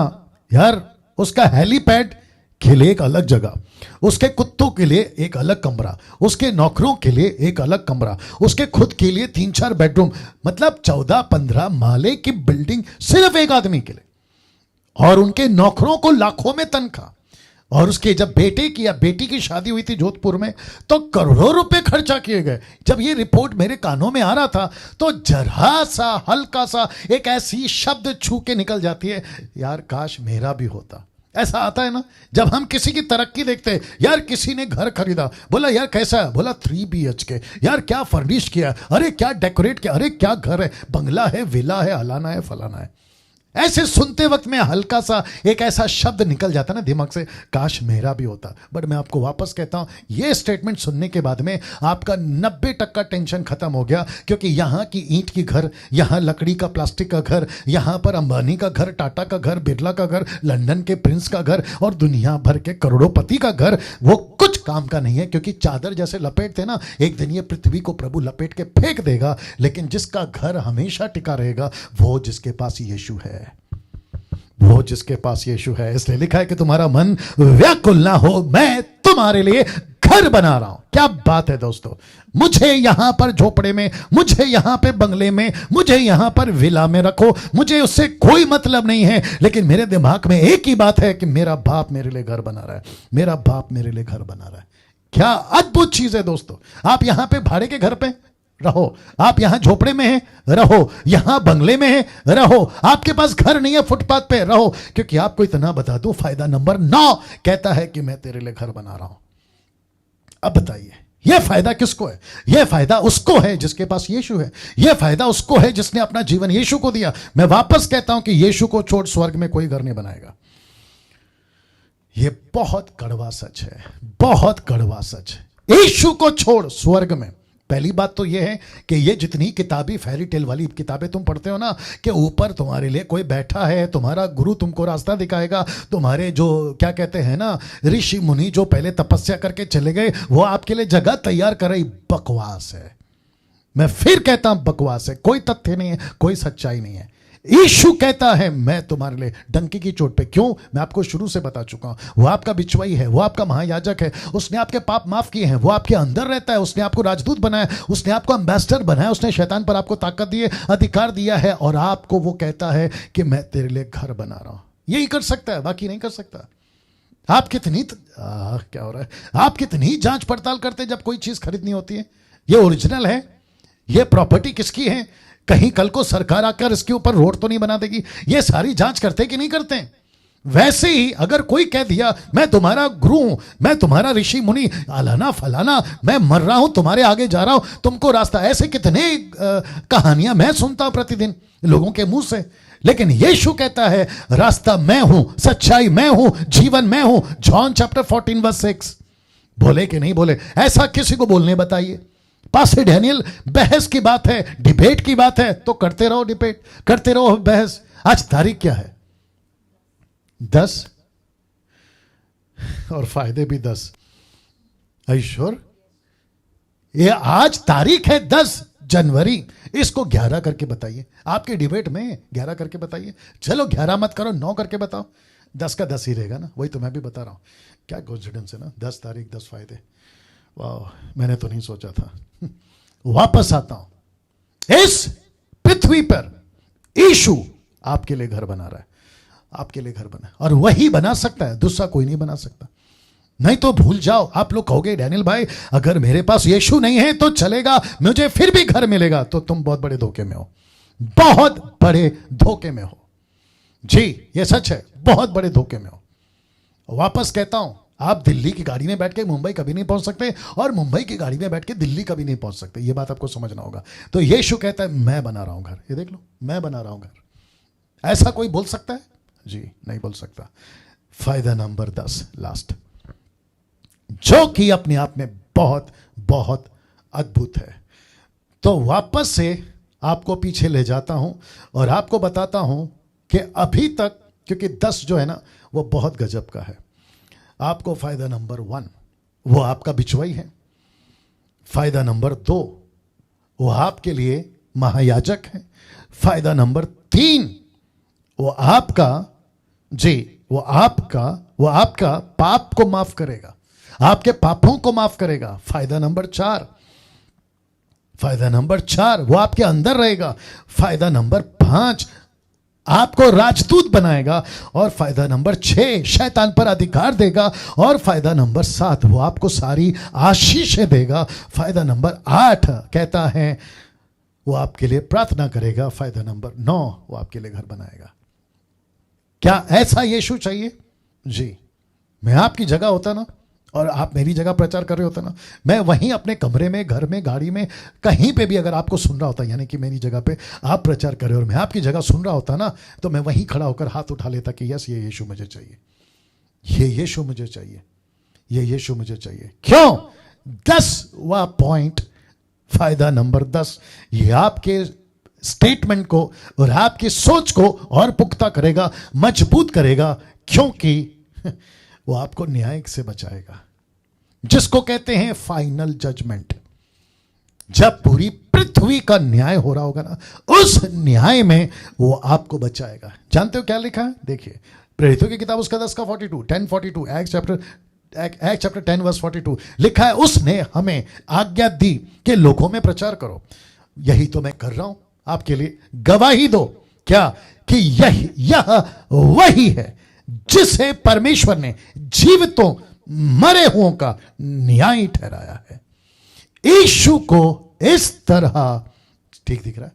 यार उसका हेलीपैड के लिए एक अलग जगह, उसके कुत्तों के लिए एक अलग कमरा, उसके नौकरों के लिए एक अलग कमरा, उसके खुद के लिए 3-4 बेडरूम, मतलब 14-15 माले की बिल्डिंग सिर्फ एक आदमी के लिए, और उनके नौकरों को लाखों में तनख्वाह। और उसके जब बेटे की या बेटी की शादी हुई थी जोधपुर में तो करोड़ों रुपए खर्चा किए गए। जब ये रिपोर्ट मेरे कानों में आ रहा था तो जरा सा हल्का सा एक ऐसी शब्द छू के निकल जाती है, यार काश मेरा भी होता। ऐसा आता है ना, जब हम किसी की तरक्की देखते हैं, यार किसी ने घर खरीदा, बोला यार कैसा है, बोला 3 BHK, यार क्या फर्निश किया, अरे क्या डेकोरेट किया, अरे क्या घर है, बंगला है, विला है, हलाना है, फलाना है। ऐसे सुनते वक्त में हल्का सा एक ऐसा शब्द निकल जाता ना दिमाग से, काश मेरा भी होता। बट मैं आपको वापस कहता हूं, ये स्टेटमेंट सुनने के बाद में आपका 90% टेंशन खत्म हो गया, क्योंकि यहां की ईंट की घर, यहां लकड़ी का प्लास्टिक का घर, यहां पर अंबानी का घर, टाटा का घर, बिरला का घर, लंदन के प्रिंस का घर और दुनिया भर के करोड़ोंपति का घर, वो कुछ काम का नहीं है। क्योंकि चादर जैसे लपेटते ना, एक दिन ये पृथ्वी को प्रभु लपेट के फेंक देगा, लेकिन जिसका घर हमेशा टिका रहेगा वो जिसके पास यीशु है, वो जिसके पास यीशु है। इसलिए लिखा है कि तुम्हारा मन व्याकुल ना हो, मैं तुम्हारे लिए घर बना रहा हूं। क्या बात है दोस्तों, मुझे यहां पर झोपड़े में, मुझे यहां पे बंगले में, मुझे यहां पर विला में रखो, मुझे उससे कोई मतलब नहीं है, लेकिन मेरे दिमाग में एक ही बात है कि मेरा बाप मेरे लिए घर बना रहा है, मेरा बाप मेरे लिए घर बना रहा है। क्या अद्भुत चीज है दोस्तों। आप यहां पे भाड़े के घर पे रहो, आप यहां झोपड़े में हैं, रहो, यहां बंगले में हैं, रहो, आपके पास घर नहीं है, फुटपाथ पे रहो, क्योंकि आपको इतना बता दूं, फायदा नंबर 9 कहता है कि मैं तेरे लिए घर बना रहा हूं। अब बताइए, यह फायदा किसको है? यह फायदा उसको है जिसके पास यीशु है। यह फायदा उसको है जिसने अपना जीवन यीशु को दिया। मैं वापस कहता हूं कि यीशु को छोड़ स्वर्ग में कोई घर नहीं बनाएगा। यह बहुत कड़वा सच है, बहुत कड़वा सच है। यीशु को छोड़ स्वर्ग में, पहली बात तो यह है कि ये जितनी किताबी फेरी टेल वाली किताबें तुम पढ़ते हो ना, कि ऊपर तुम्हारे लिए कोई बैठा है, तुम्हारा गुरु तुमको रास्ता दिखाएगा, तुम्हारे जो क्या कहते हैं ना ऋषि मुनि जो पहले तपस्या करके चले गए, वो आपके लिए जगह तैयार कर रही, बकवास है। मैं फिर कहता हूं बकवास है, कोई तथ्य नहीं है, कोई सच्चाई नहीं है। यीशु कहता है मैं तुम्हारे लिए, डंकी की चोट पे। क्यों? मैं आपको शुरू से बता चुका हूं, वो आपका बिचवाई है, वो आपका महायाजक है, उसने आपके पाप माफ किए हैं, वो आपके अंदर रहता है, उसने आपको राजदूत बनाया, उसने आपको एम्बेसडर बनाया, उसने शैतान पर आपको ताकत दी है, अधिकार दिया है, और आपको वो कहता है कि मैं तेरे लिए घर बना रहा हूं। यही कर सकता है, बाकी नहीं कर सकता। आप कितनी क्या हो रहा है, आप कितनी जांच पड़ताल करते जब कोई चीज खरीदनी होती है, ये ओरिजिनल है, ये प्रॉपर्टी किसकी है, कहीं कल को सरकार आकर इसके ऊपर रोड तो नहीं बना देगी, ये सारी जांच करते कि नहीं करते? वैसे ही अगर कोई कह दिया मैं तुम्हारा गुरु हूं, मैं तुम्हारा ऋषि मुनि आलाना फलाना, मैं मर रहा हूं तुम्हारे आगे जा रहा हूं, तुमको रास्ता, ऐसे कितने कहानियां मैं सुनता हूं प्रतिदिन लोगों के मुंह से। लेकिन यीशु कहता है रास्ता मैं हूं, सच्चाई मैं हूं, जीवन मैं हूं। जॉन चैप्टर 14 वर्स 6 बोले कि नहीं बोले? ऐसा किसी को बोलने बताइए। पासे डैनियल, बहस की बात है, डिबेट की बात है, तो करते रहो डिबेट, करते रहो बहस। आज तारीख क्या है? 10, और फायदे भी 10। श्योर? ये आज तारीख है 10 जनवरी, इसको 11 करके बताइए। आपके डिबेट में 11 करके बताइए। चलो 11 मत करो, 9 करके बताओ। 10 का 10 ही रहेगा ना, वही तो मैं भी बता रहा हूं। क्या कोइंसिडेंस है ना, 10 तारीख 10 फायदे। वाह, मैंने तो नहीं सोचा था। वापस आता हूं। इस पृथ्वी पर यीशु आपके लिए घर बना रहा है, आपके लिए घर बना, और वही बना सकता है, दूसरा कोई नहीं बना सकता। नहीं तो भूल जाओ। आप लोग कहोगे डैनियल भाई अगर मेरे पास यीशु नहीं है तो चलेगा, मुझे फिर भी घर मिलेगा, तो तुम बहुत बड़े धोखे में हो, बहुत बड़े धोखे में हो। जी ये सच है, बहुत बड़े धोखे में हो। वापस कहता हूं, आप दिल्ली की गाड़ी में बैठ के मुंबई कभी नहीं पहुंच सकते, और मुंबई की गाड़ी में बैठ के दिल्ली कभी नहीं पहुंच सकते। ये बात आपको समझना होगा। तो यीशु कहता है मैं बना रहा हूं घर। ये देख लो, मैं बना रहा हूं घर। ऐसा कोई बोल सकता है? जी नहीं बोल सकता। फायदा नंबर 10 लास्ट, जो कि अपने आप में बहुत बहुत अद्भुत है। तो वापस से आपको पीछे ले जाता हूं और आपको बताता हूं कि अभी तक, क्योंकि 10 जो है ना वो बहुत गजब का है। आपको फायदा नंबर 1 वो आपका बिचवाई है। फायदा नंबर 2 वो आपके लिए महायाजक है। फायदा नंबर 3 वो आपका, जी वो आपका पाप को माफ करेगा, आपके पापों को माफ करेगा। फायदा नंबर 4 वो आपके अंदर रहेगा। फायदा नंबर 5 आपको राजदूत बनाएगा। और फायदा नंबर 6 शैतान पर अधिकार देगा। और फायदा नंबर 7 वो आपको सारी आशीषें देगा। फायदा नंबर 8 कहता है वो आपके लिए प्रार्थना करेगा। फायदा नंबर 9 वो आपके लिए घर बनाएगा। क्या ऐसा यीशु चाहिए? जी, मैं आपकी जगह होता ना, और आप मेरी जगह प्रचार कर रहे होते ना, मैं वहीं अपने कमरे में, घर में, गाड़ी में, कहीं पे भी अगर आपको सुन रहा होता, यानी कि मेरी जगह पे आप प्रचार कर रहे हो और मैं आपकी जगह सुन रहा होता ना, तो मैं वहीं खड़ा होकर हाथ उठा लेता कि यस ये यीशु मुझे चाहिए, ये यीशु मुझे चाहिए, ये यीशु मुझे चाहिए। क्यों? 10वां पॉइंट, फायदा नंबर 10, ये आपके स्टेटमेंट को और आपकी सोच को और पुख्ता करेगा, मजबूत करेगा, क्योंकि वो आपको न्याय से बचाएगा, जिसको कहते हैं फाइनल जजमेंट। जब पूरी पृथ्वी का न्याय हो रहा होगा ना, उस न्याय में वो आपको बचाएगा। जानते हो क्या लिखा है? देखिए, प्रेरितों की किताब उसका 10 का 10:42 एक्ट चैप्टर 10 वर्स 42 लिखा है, उसने हमें आज्ञा दी कि लोगों में प्रचार करो। यही तो मैं कर रहा हूं आपके लिए। गवाही दो क्या? कि यह वही है जिसे परमेश्वर ने जीवितों मरे हुओं का न्याय ठहराया है। यीशु को इस तरह, ठीक दिख रहा है,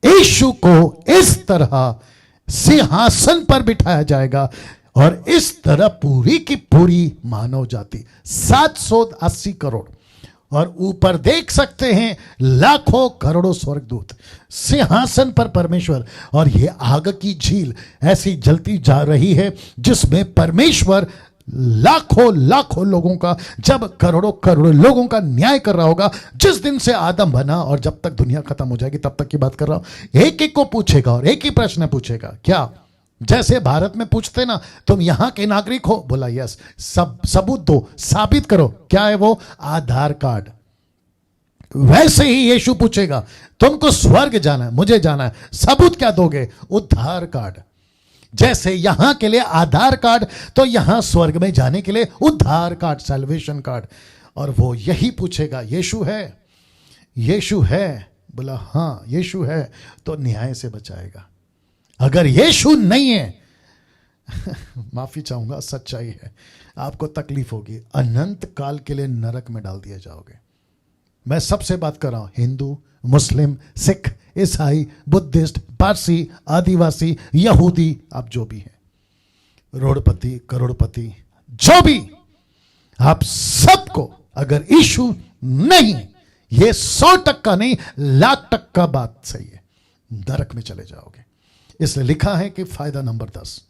यीशु को इस तरह सिंहासन पर बिठाया जाएगा, और इस तरह पूरी की पूरी मानव जाति 780 करोड़, और ऊपर देख सकते हैं लाखों करोड़ों स्वर्गदूत, सिंहासन पर परमेश्वर, और ये आग की झील ऐसी जलती जा रही है जिसमें परमेश्वर लाखों लोगों का, जब करोड़ों करोड़ों लोगों का न्याय कर रहा होगा, जिस दिन से आदम बना और जब तक दुनिया खत्म हो जाएगी तब तक की बात कर रहा हूं। एक एक को पूछेगा और एक ही प्रश्न पूछेगा। क्या? जैसे भारत में पूछते ना, तुम यहां के नागरिक हो? बोला यस। सबूत दो, साबित करो। क्या है वो? आधार कार्ड। वैसे ही यीशु पूछेगा, तुमको स्वर्ग जाना है, मुझे जाना है, सबूत क्या दोगे? उद्धार कार्ड। जैसे यहां के लिए आधार कार्ड, तो यहां स्वर्ग में जाने के लिए उद्धार कार्ड, सैल्वेशन कार्ड। और वो यही पूछेगा, यीशु है? यीशु है? बोला हां यीशु है, तो न्याय से बचाएगा। अगर यीशु नहीं है माफी चाहूंगा, सच्चाई है, आपको तकलीफ होगी, अनंत काल के लिए नरक में डाल दिए जाओगे। मैं सबसे बात कर रहा हूं, हिंदू, मुस्लिम, सिख, ईसाई, बुद्धिस्ट, पारसी, आदिवासी, यहूदी, आप जो भी हैं, रोडपति, करोड़पति, जो भी, आप सबको अगर यीशु नहीं, ये 100% नहीं, 1,00,000% बात सही है, नरक में चले जाओगे। इसलिए लिखा है कि फायदा नंबर 10,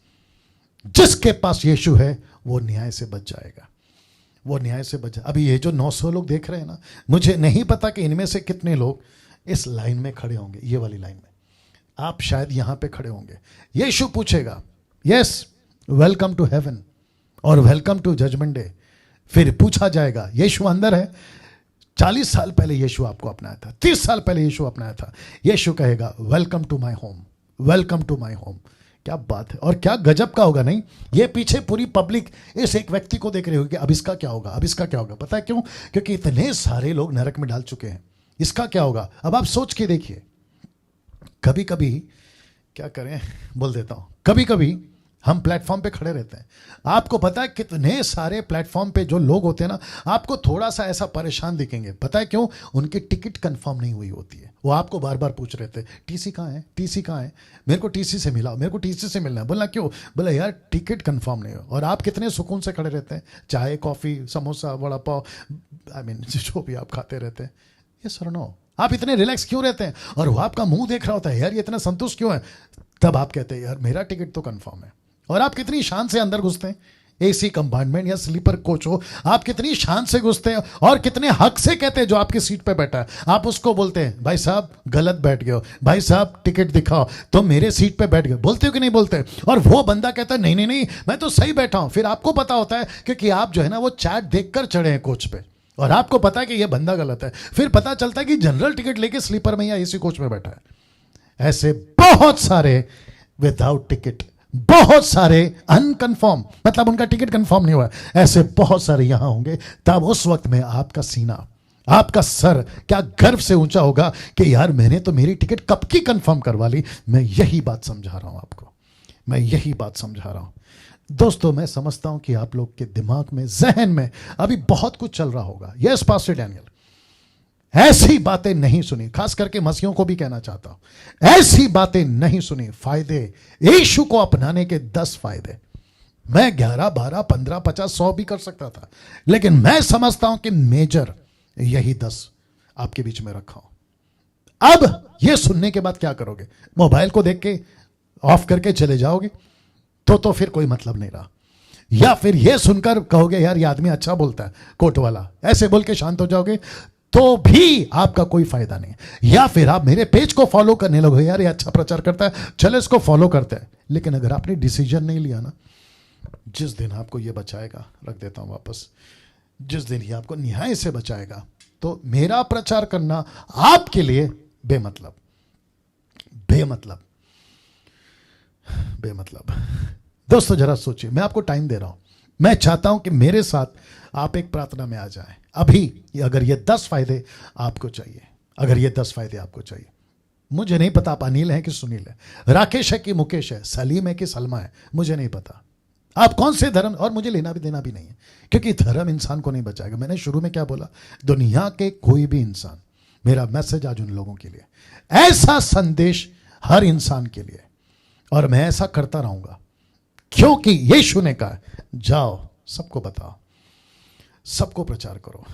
जिसके पास यीशु है वो न्याय से बच जाएगा। वो न्याय से बचा। अभी ये जो 900 लोग देख रहे हैं ना, मुझे नहीं पता कि इनमें से कितने लोग इस लाइन में खड़े होंगे, ये वाली लाइन में। आप शायद यहां पे खड़े होंगे। यीशु पूछेगा, यस वेलकम टू हेवन और वेलकम टू जजमेंट डे। फिर पूछा जाएगा, यीशु अंदर है। 40 साल पहले यीशु आपको अपनाया था, 30 साल पहले यीशु अपनाया था। यीशु कहेगा, welcome to my home, welcome to my home. क्या बात है, और क्या गजब का होगा। नहीं, ये पीछे पूरी पब्लिक इस एक व्यक्ति को देख रही होगी, अब इसका क्या होगा, अब इसका क्या होगा। पता है क्यों? क्योंकि इतने सारे लोग नरक में डाल चुके हैं, इसका क्या होगा। अब आप सोच के देखिए, कभी कभी क्या करें, बोल देता हूं, कभी कभी हम प्लेटफॉर्म पे खड़े रहते हैं। आपको पता है कितने सारे प्लेटफॉर्म पे जो लोग होते हैं ना, आपको थोड़ा सा ऐसा परेशान दिखेंगे। पता है क्यों? उनकी टिकट कंफर्म नहीं हुई होती है। वो आपको बार बार पूछ रहे थे, टीसी कहाँ है, टीसी कहाँ है, मेरे को टीसी से मिला, मेरे को टीसी से मिलना है। बोला क्यों? बोला यार टिकट कंफर्म नहीं हो। और आप कितने सुकून से खड़े रहते हैं, चाय coffee samosa vada pav, I mean जो भी आप खाते रहते हैं। ये सर नो, आप इतने रिलैक्स क्यों रहते हैं? और वो आपका मुंह देख रहा होता है, यार ये इतना संतुष्ट क्यों है? तब आप कहते हैं, यार मेरा टिकट तो कंफर्म है। और आप कितनी शान से अंदर घुसते हैं, एसी कंपार्टमेंट या स्लीपर कोच हो, आप कितनी शान से घुसते हैं और कितने हक से कहते हैं जो आपकी सीट पे बैठा है। आप उसको बोलते हैं, भाई साहब गलत बैठ गए हो, भाई साहब टिकट दिखाओ, तो मेरे सीट पे बैठ गए। बोलते हो कि नहीं बोलते? और वो बंदा कहता है, नहीं नहीं नहीं मैं तो सही बैठा हूं। फिर आपको पता होता है, क्योंकि आप जो है ना वो चैट देखकर चढ़े हैं कोच पे, और आपको पता है कि ये बंदा गलत है। फिर पता चलता है कि जनरल टिकट लेके स्लीपर में या एसी कोच में बैठा है। ऐसे बहुत सारे विदाउट टिकट, बहुत सारे अनकंफर्म, मतलब उनका टिकट कंफर्म नहीं हुआ, ऐसे बहुत सारे यहां होंगे। तब उस वक्त में आपका सीना, आपका सर क्या गर्व से ऊंचा होगा कि यार मैंने तो मेरी टिकट कब की कंफर्म करवा ली। मैं यही बात समझा रहा हूं आपको, मैं यही बात समझा रहा हूं। दोस्तों मैं समझता हूं कि आप लोग के दिमाग में, जहन में अभी बहुत कुछ चल रहा होगा। यस पास्टर डैनियल, ऐसी बातें नहीं सुनी, खास करके मसीहों को भी कहना चाहता हूं, ऐसी बातें नहीं सुनी। फायदे, यीशु को अपनाने के 10 फायदे। मैं 11, 12, 15, 50, 100 भी कर सकता था, लेकिन मैं समझता हूं कि मेजर यही 10 आपके बीच में रखा हूं। अब यह सुनने के बाद क्या करोगे? मोबाइल को देख के ऑफ करके चले जाओगे तो फिर कोई मतलब नहीं रहा। या फिर यह सुनकर कहोगे, यार ये आदमी अच्छा बोलता है, कोट वाला, ऐसे बोल के शांत हो जाओगे, तो भी आपका कोई फायदा नहीं। या फिर आप मेरे पेज को फॉलो करने लगोगे, यार ये अच्छा प्रचार करता है, चलो इसको फॉलो करते हैं। लेकिन अगर आपने डिसीजन नहीं लिया ना, जिस दिन आपको ये बचाएगा, रख देता हूं वापस, जिस दिन ही आपको न्याय से बचाएगा, तो मेरा प्रचार करना आपके लिए बेमतलब, बेमतलब, बेमतलब। दोस्तों जरा सोचिए, मैं आपको टाइम दे रहा हूं, मैं चाहता हूं कि मेरे साथ आप एक प्रार्थना में आ जाएं अभी। अगर ये 10 फायदे आपको चाहिए, अगर ये 10 फायदे आपको चाहिए, मुझे नहीं पता आप अनिल हैं कि सुनील है, राकेश है कि मुकेश है, सलीम है कि सलमा है, मुझे नहीं पता आप कौन से धर्म, और मुझे लेना भी देना भी नहीं है, क्योंकि धर्म इंसान को नहीं बचाएगा। मैंने शुरू में क्या बोला? दुनिया के कोई भी इंसान, मेरा मैसेज आज उन लोगों के लिए, ऐसा संदेश हर इंसान के लिए, और मैं ऐसा करता रहूंगा, क्योंकि यीशु ने कहा, जाओ सबको बताओ, सबको प्रचार करो,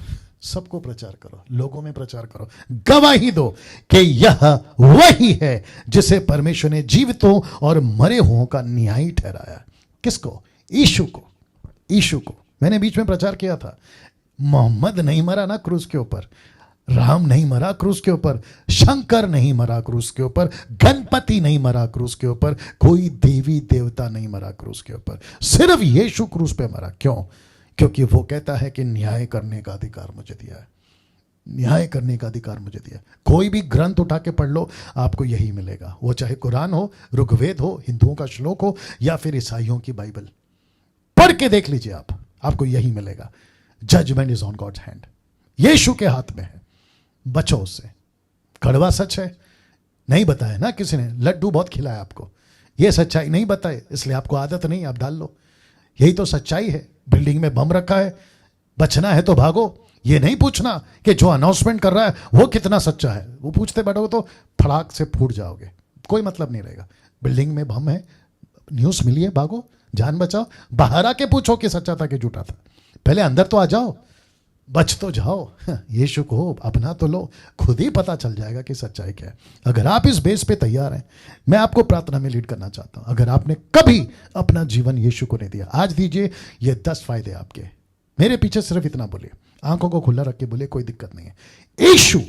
सबको प्रचार करो, लोगों में प्रचार करो, गवाही दो कि यह वही है जिसे परमेश्वर ने जीवितों और मरे हुओं का न्यायी ठहराया। किसको? यीशु को, यीशु को। मैंने बीच में प्रचार किया था, मोहम्मद नहीं मरा ना क्रूस के ऊपर, राम नहीं मरा क्रूस के ऊपर, शंकर नहीं मरा क्रूस के ऊपर, गणपति नहीं मरा क्रूस के ऊपर, कोई देवी देवता नहीं मरा क्रूस के ऊपर, सिर्फ यीशु क्रूस पे मरा। क्यों? क्योंकि वो कहता है कि न्याय करने का अधिकार मुझे दिया है, न्याय करने का अधिकार मुझे दिया है। कोई भी ग्रंथ उठा के पढ़ लो, आपको यही मिलेगा, वो चाहे कुरान हो, ऋग्वेद हो, हिंदुओं का श्लोक हो, या फिर ईसाइयों की बाइबल, पढ़ के देख लीजिए आप, आपको यही मिलेगा। Judgement is on God's hand, Yeshu के हाथ में है, बचो उससे। कड़वा सच है, नहीं बताया ना किसी ने, लड्डू बहुत खिलाया आपको, ये सच्चाई नहीं बताए, इसलिए आपको आदत नहीं, आप डाल लो, यही तो सच्चाई है। बिल्डिंग में बम रखा है, बचना है तो भागो, ये नहीं पूछना कि जो अनाउंसमेंट कर रहा है वो कितना सच्चा है, वो पूछते बैठोगे तो फड़ाक से फूट जाओगे, कोई मतलब नहीं रहेगा। बिल्डिंग में बम है, न्यूज मिली है, भागो, जान बचाओ, बाहर आके पूछो कि सच्चा था कि झूठा था, पहले अंदर तो आ जाओ, बच तो जाओ, यीशु को अपना तो लो, खुद ही पता चल जाएगा कि सच्चाई क्या है। अगर आप इस बेस पे तैयार हैं, मैं आपको प्रार्थना में लीड करना चाहता हूं। अगर आपने कभी अपना जीवन यीशु को नहीं दिया, आज दीजिए ये 10 फायदे आपके, मेरे पीछे सिर्फ इतना बोलिए, आंखों को खुला रख के बोलिए, कोई दिक्कत नहीं है। यीशु,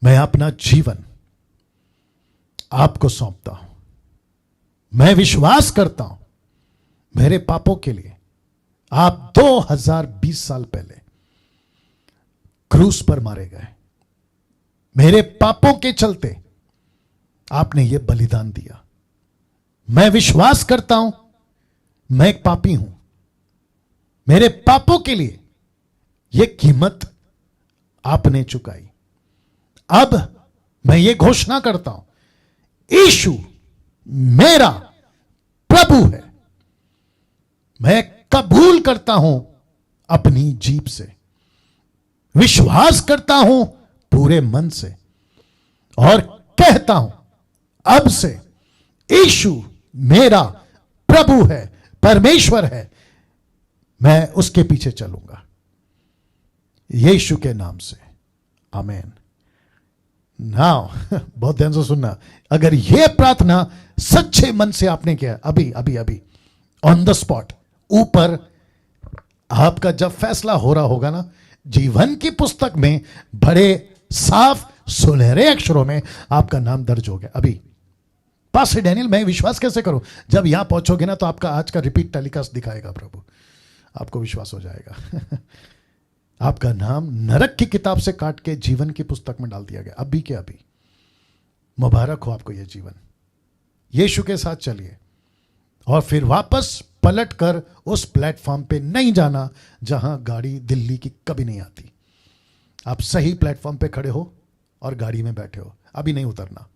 मैं अपना जीवन आपको सौंपता हूं। मैं विश्वास करता हूं मेरे पापों के लिए आप 2020 साल पहले क्रूस पर मारे गए। मेरे पापों के चलते आपने यह बलिदान दिया। मैं विश्वास करता हूं मैं एक पापी हूं। मेरे पापों के लिए यह कीमत आपने चुकाई। अब मैं ये घोषणा करता हूं, यीशु मेरा प्रभु है। मैं कबूल करता हूं अपनी जीभ से, विश्वास करता हूं पूरे मन से और कहता हूं अब से यीशु मेरा प्रभु है, परमेश्वर है। मैं उसके पीछे चलूंगा यीशु के नाम से, आमीन। नाउ बहुत ध्यान से सुनना, अगर यह प्रार्थना सच्चे मन से आपने किया, अभी अभी अभी ऑन द स्पॉट, ऊपर आपका जब फैसला हो रहा होगा ना, जीवन की पुस्तक में बड़े साफ सुनहरे अक्षरों में आपका नाम दर्ज हो गया। अभी पास्टर डैनियल मैं विश्वास कैसे करूं? जब यहां पहुंचोगे ना तो आपका आज का रिपीट टेलीकास्ट दिखाएगा प्रभु, आपको विश्वास हो जाएगा। आपका नाम नरक की किताब से काट के जीवन की पुस्तक में डाल दिया गया, अभी के अभी। मुबारक हो आपको यह जीवन। यीशु के साथ चलिए और फिर वापस पलट कर उस प्लेटफॉर्म पे नहीं जाना जहां गाड़ी दिल्ली की कभी नहीं आती। आप सही प्लेटफॉर्म पे खड़े हो और गाड़ी में बैठे हो, अभी नहीं उतरना।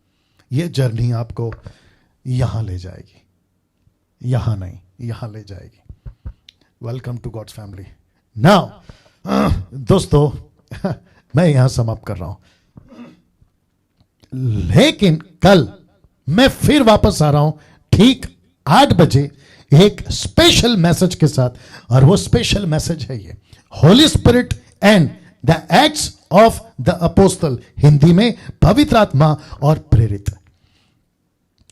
यह जर्नी आपको यहां ले जाएगी, यहां नहीं, यहां ले जाएगी। Welcome to God's family. Now दोस्तों मैं यहां समाप्त कर रहा हूं, लेकिन कल मैं फिर वापस आ रहा हूं ठीक 8 बजे एक स्पेशल मैसेज के साथ, और वो स्पेशल मैसेज है ये, Holi spirit and the acts of the apostle, Hindi में पवित्र आत्मा और प्रेरित।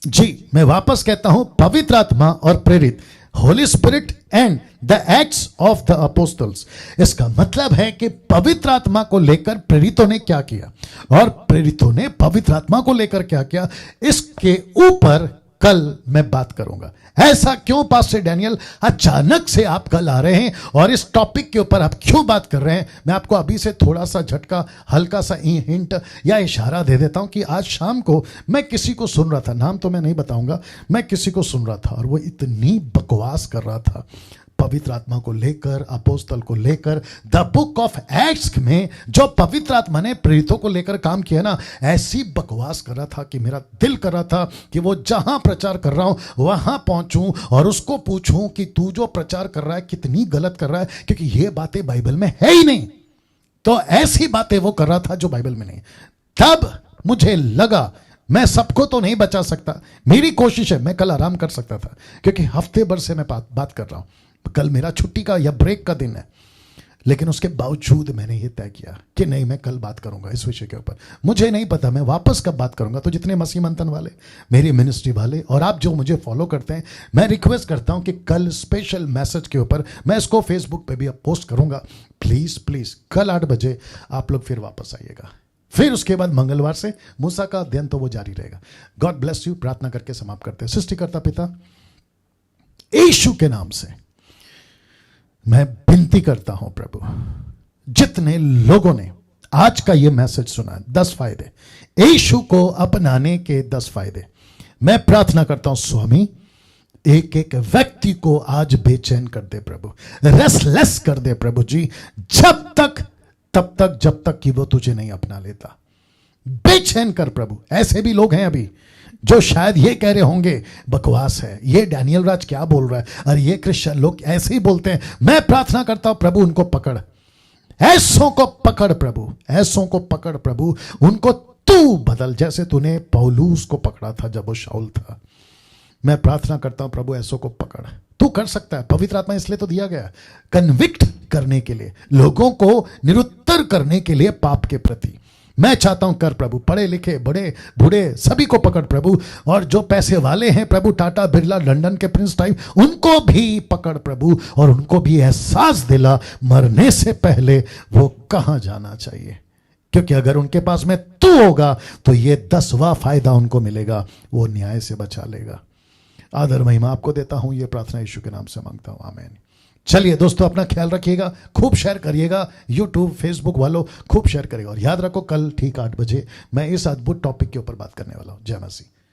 जी मैं वापस कहता हूं, पवित्र आत्मा और प्रेरित, Holi spirit and the acts of the apostles. इसका मतलब है कि पवित्र आत्मा को लेकर प्रेरितों ने क्या किया और प्रेरितों ने पवित्र आत्मा को लेकर क्या किया, इसके ऊपर कल मैं बात करूंगा। ऐसा क्यों पास्टर डैनियल अचानक से आप कल आ रहे हैं और इस टॉपिक के ऊपर आप क्यों बात कर रहे हैं? मैं आपको अभी से थोड़ा सा झटका, हल्का सा हिंट या इशारा दे देता हूं कि आज शाम को मैं किसी को सुन रहा था, नाम तो मैं नहीं बताऊंगा, मैं किसी को सुन रहा था और वो इतनी बकवास कर रहा था पवित्र आत्मा को लेकर, अपोस्तल को लेकर। द बुक ऑफ एक्ट्स में जो पवित्र आत्मा ने प्रेरितों को लेकर काम किया ना, ऐसी बकवास कर रहा था कि मेरा दिल कर रहा था कि वो जहां प्रचार कर रहा हूं वहां पहुंचूं और उसको पूछूं कि तू जो प्रचार कर रहा है कितनी गलत कर रहा है, क्योंकि ये बातें बाइबल में है ही नहीं। तो ऐसी बातें वो कर रहा था जो बाइबल में नहीं। तब मुझे लगा मैं सबको तो नहीं बचा सकता, मेरी कोशिश है, मैं कल आराम कर सकता था क्योंकि हफ्ते भर से मैं बात कर रहा हूं। कल मेरा छुट्टी का या ब्रेक का दिन है, लेकिन उसके बावजूद मैंने ये तय किया कि नहीं, मैं कल बात करूंगा इस विषय के ऊपर। मुझे नहीं पता मैं वापस कब बात करूंगा। तो जितने मसीह मंथन वाले, मेरी मिनिस्ट्री वाले और आप जो मुझे फॉलो करते हैं, मैं रिक्वेस्ट करता हूं कि कल स्पेशल मैसेज के ऊपर मैं इसको फेसबुक पे भी पोस्ट करूंगा। प्लीज प्लीज कल 8 बजे आप लोग फिर वापस आइएगा। फिर उसके बाद मंगलवार से मूसा का अध्ययन तो वो जारी रहेगा। God bless you. प्रार्थना करके समाप्त करते हैं। सृष्टिकर्ता पिता, यीशु के नाम से मैं विनती करता हूं प्रभु, जितने लोगों ने आज का यह मैसेज सुना, 10 फायदे, यीशु को अपनाने के 10 फायदे, मैं प्रार्थना करता हूं स्वामी, एक एक व्यक्ति को आज बेचैन कर दे प्रभु, रेस्टलेस कर दे प्रभु जी, जब तक तब तक जब तक कि वो तुझे नहीं अपना लेता। बेचैन कर प्रभु। ऐसे भी लोग हैं अभी जो शायद ये कह रहे होंगे बकवास है, ये डैनियल राज क्या बोल रहा है, और ये क्रिश्चियन लोग ऐसे ही बोलते हैं। मैं प्रार्थना करता हूं प्रभु, उनको पकड़, ऐसों को पकड़ प्रभु, ऐसों को पकड़ प्रभु, उनको तू बदल, जैसे तूने पौलुस को पकड़ा था जब वो शाऊल था। मैं प्रार्थना करता हूं प्रभु, ऐसों को पकड़। तू कर सकता है। पवित्र आत्मा इसलिए तो दिया गया, कन्विक्ट करने के लिए, लोगों को निरुत्तर करने के लिए पाप के प्रति। मैं चाहता हूं कर प्रभु, पढ़े लिखे बड़े बूढ़े सभी को पकड़ प्रभु, और जो पैसे वाले हैं प्रभु, टाटा बिरला लंदन के प्रिंस टाइप, उनको भी पकड़ प्रभु, और उनको भी एहसास दिला मरने से पहले वो कहां जाना चाहिए। क्योंकि अगर उनके पास में तू होगा तो ये 10वां फायदा उनको मिलेगा, वो न्याय से बचा लेगा। आदर महिमा आपको देता हूं, ये प्रार्थना यीशु के नाम से मांगता हूं, आमीन। चलिए दोस्तों, अपना ख्याल रखिएगा, खूब शेयर करिएगा, यूट्यूब फेसबुक वालों खूब शेयर करिएगा, और याद रखो कल ठीक 8 बजे मैं इस अद्भुत टॉपिक के ऊपर बात करने वाला हूं। जय मसीह।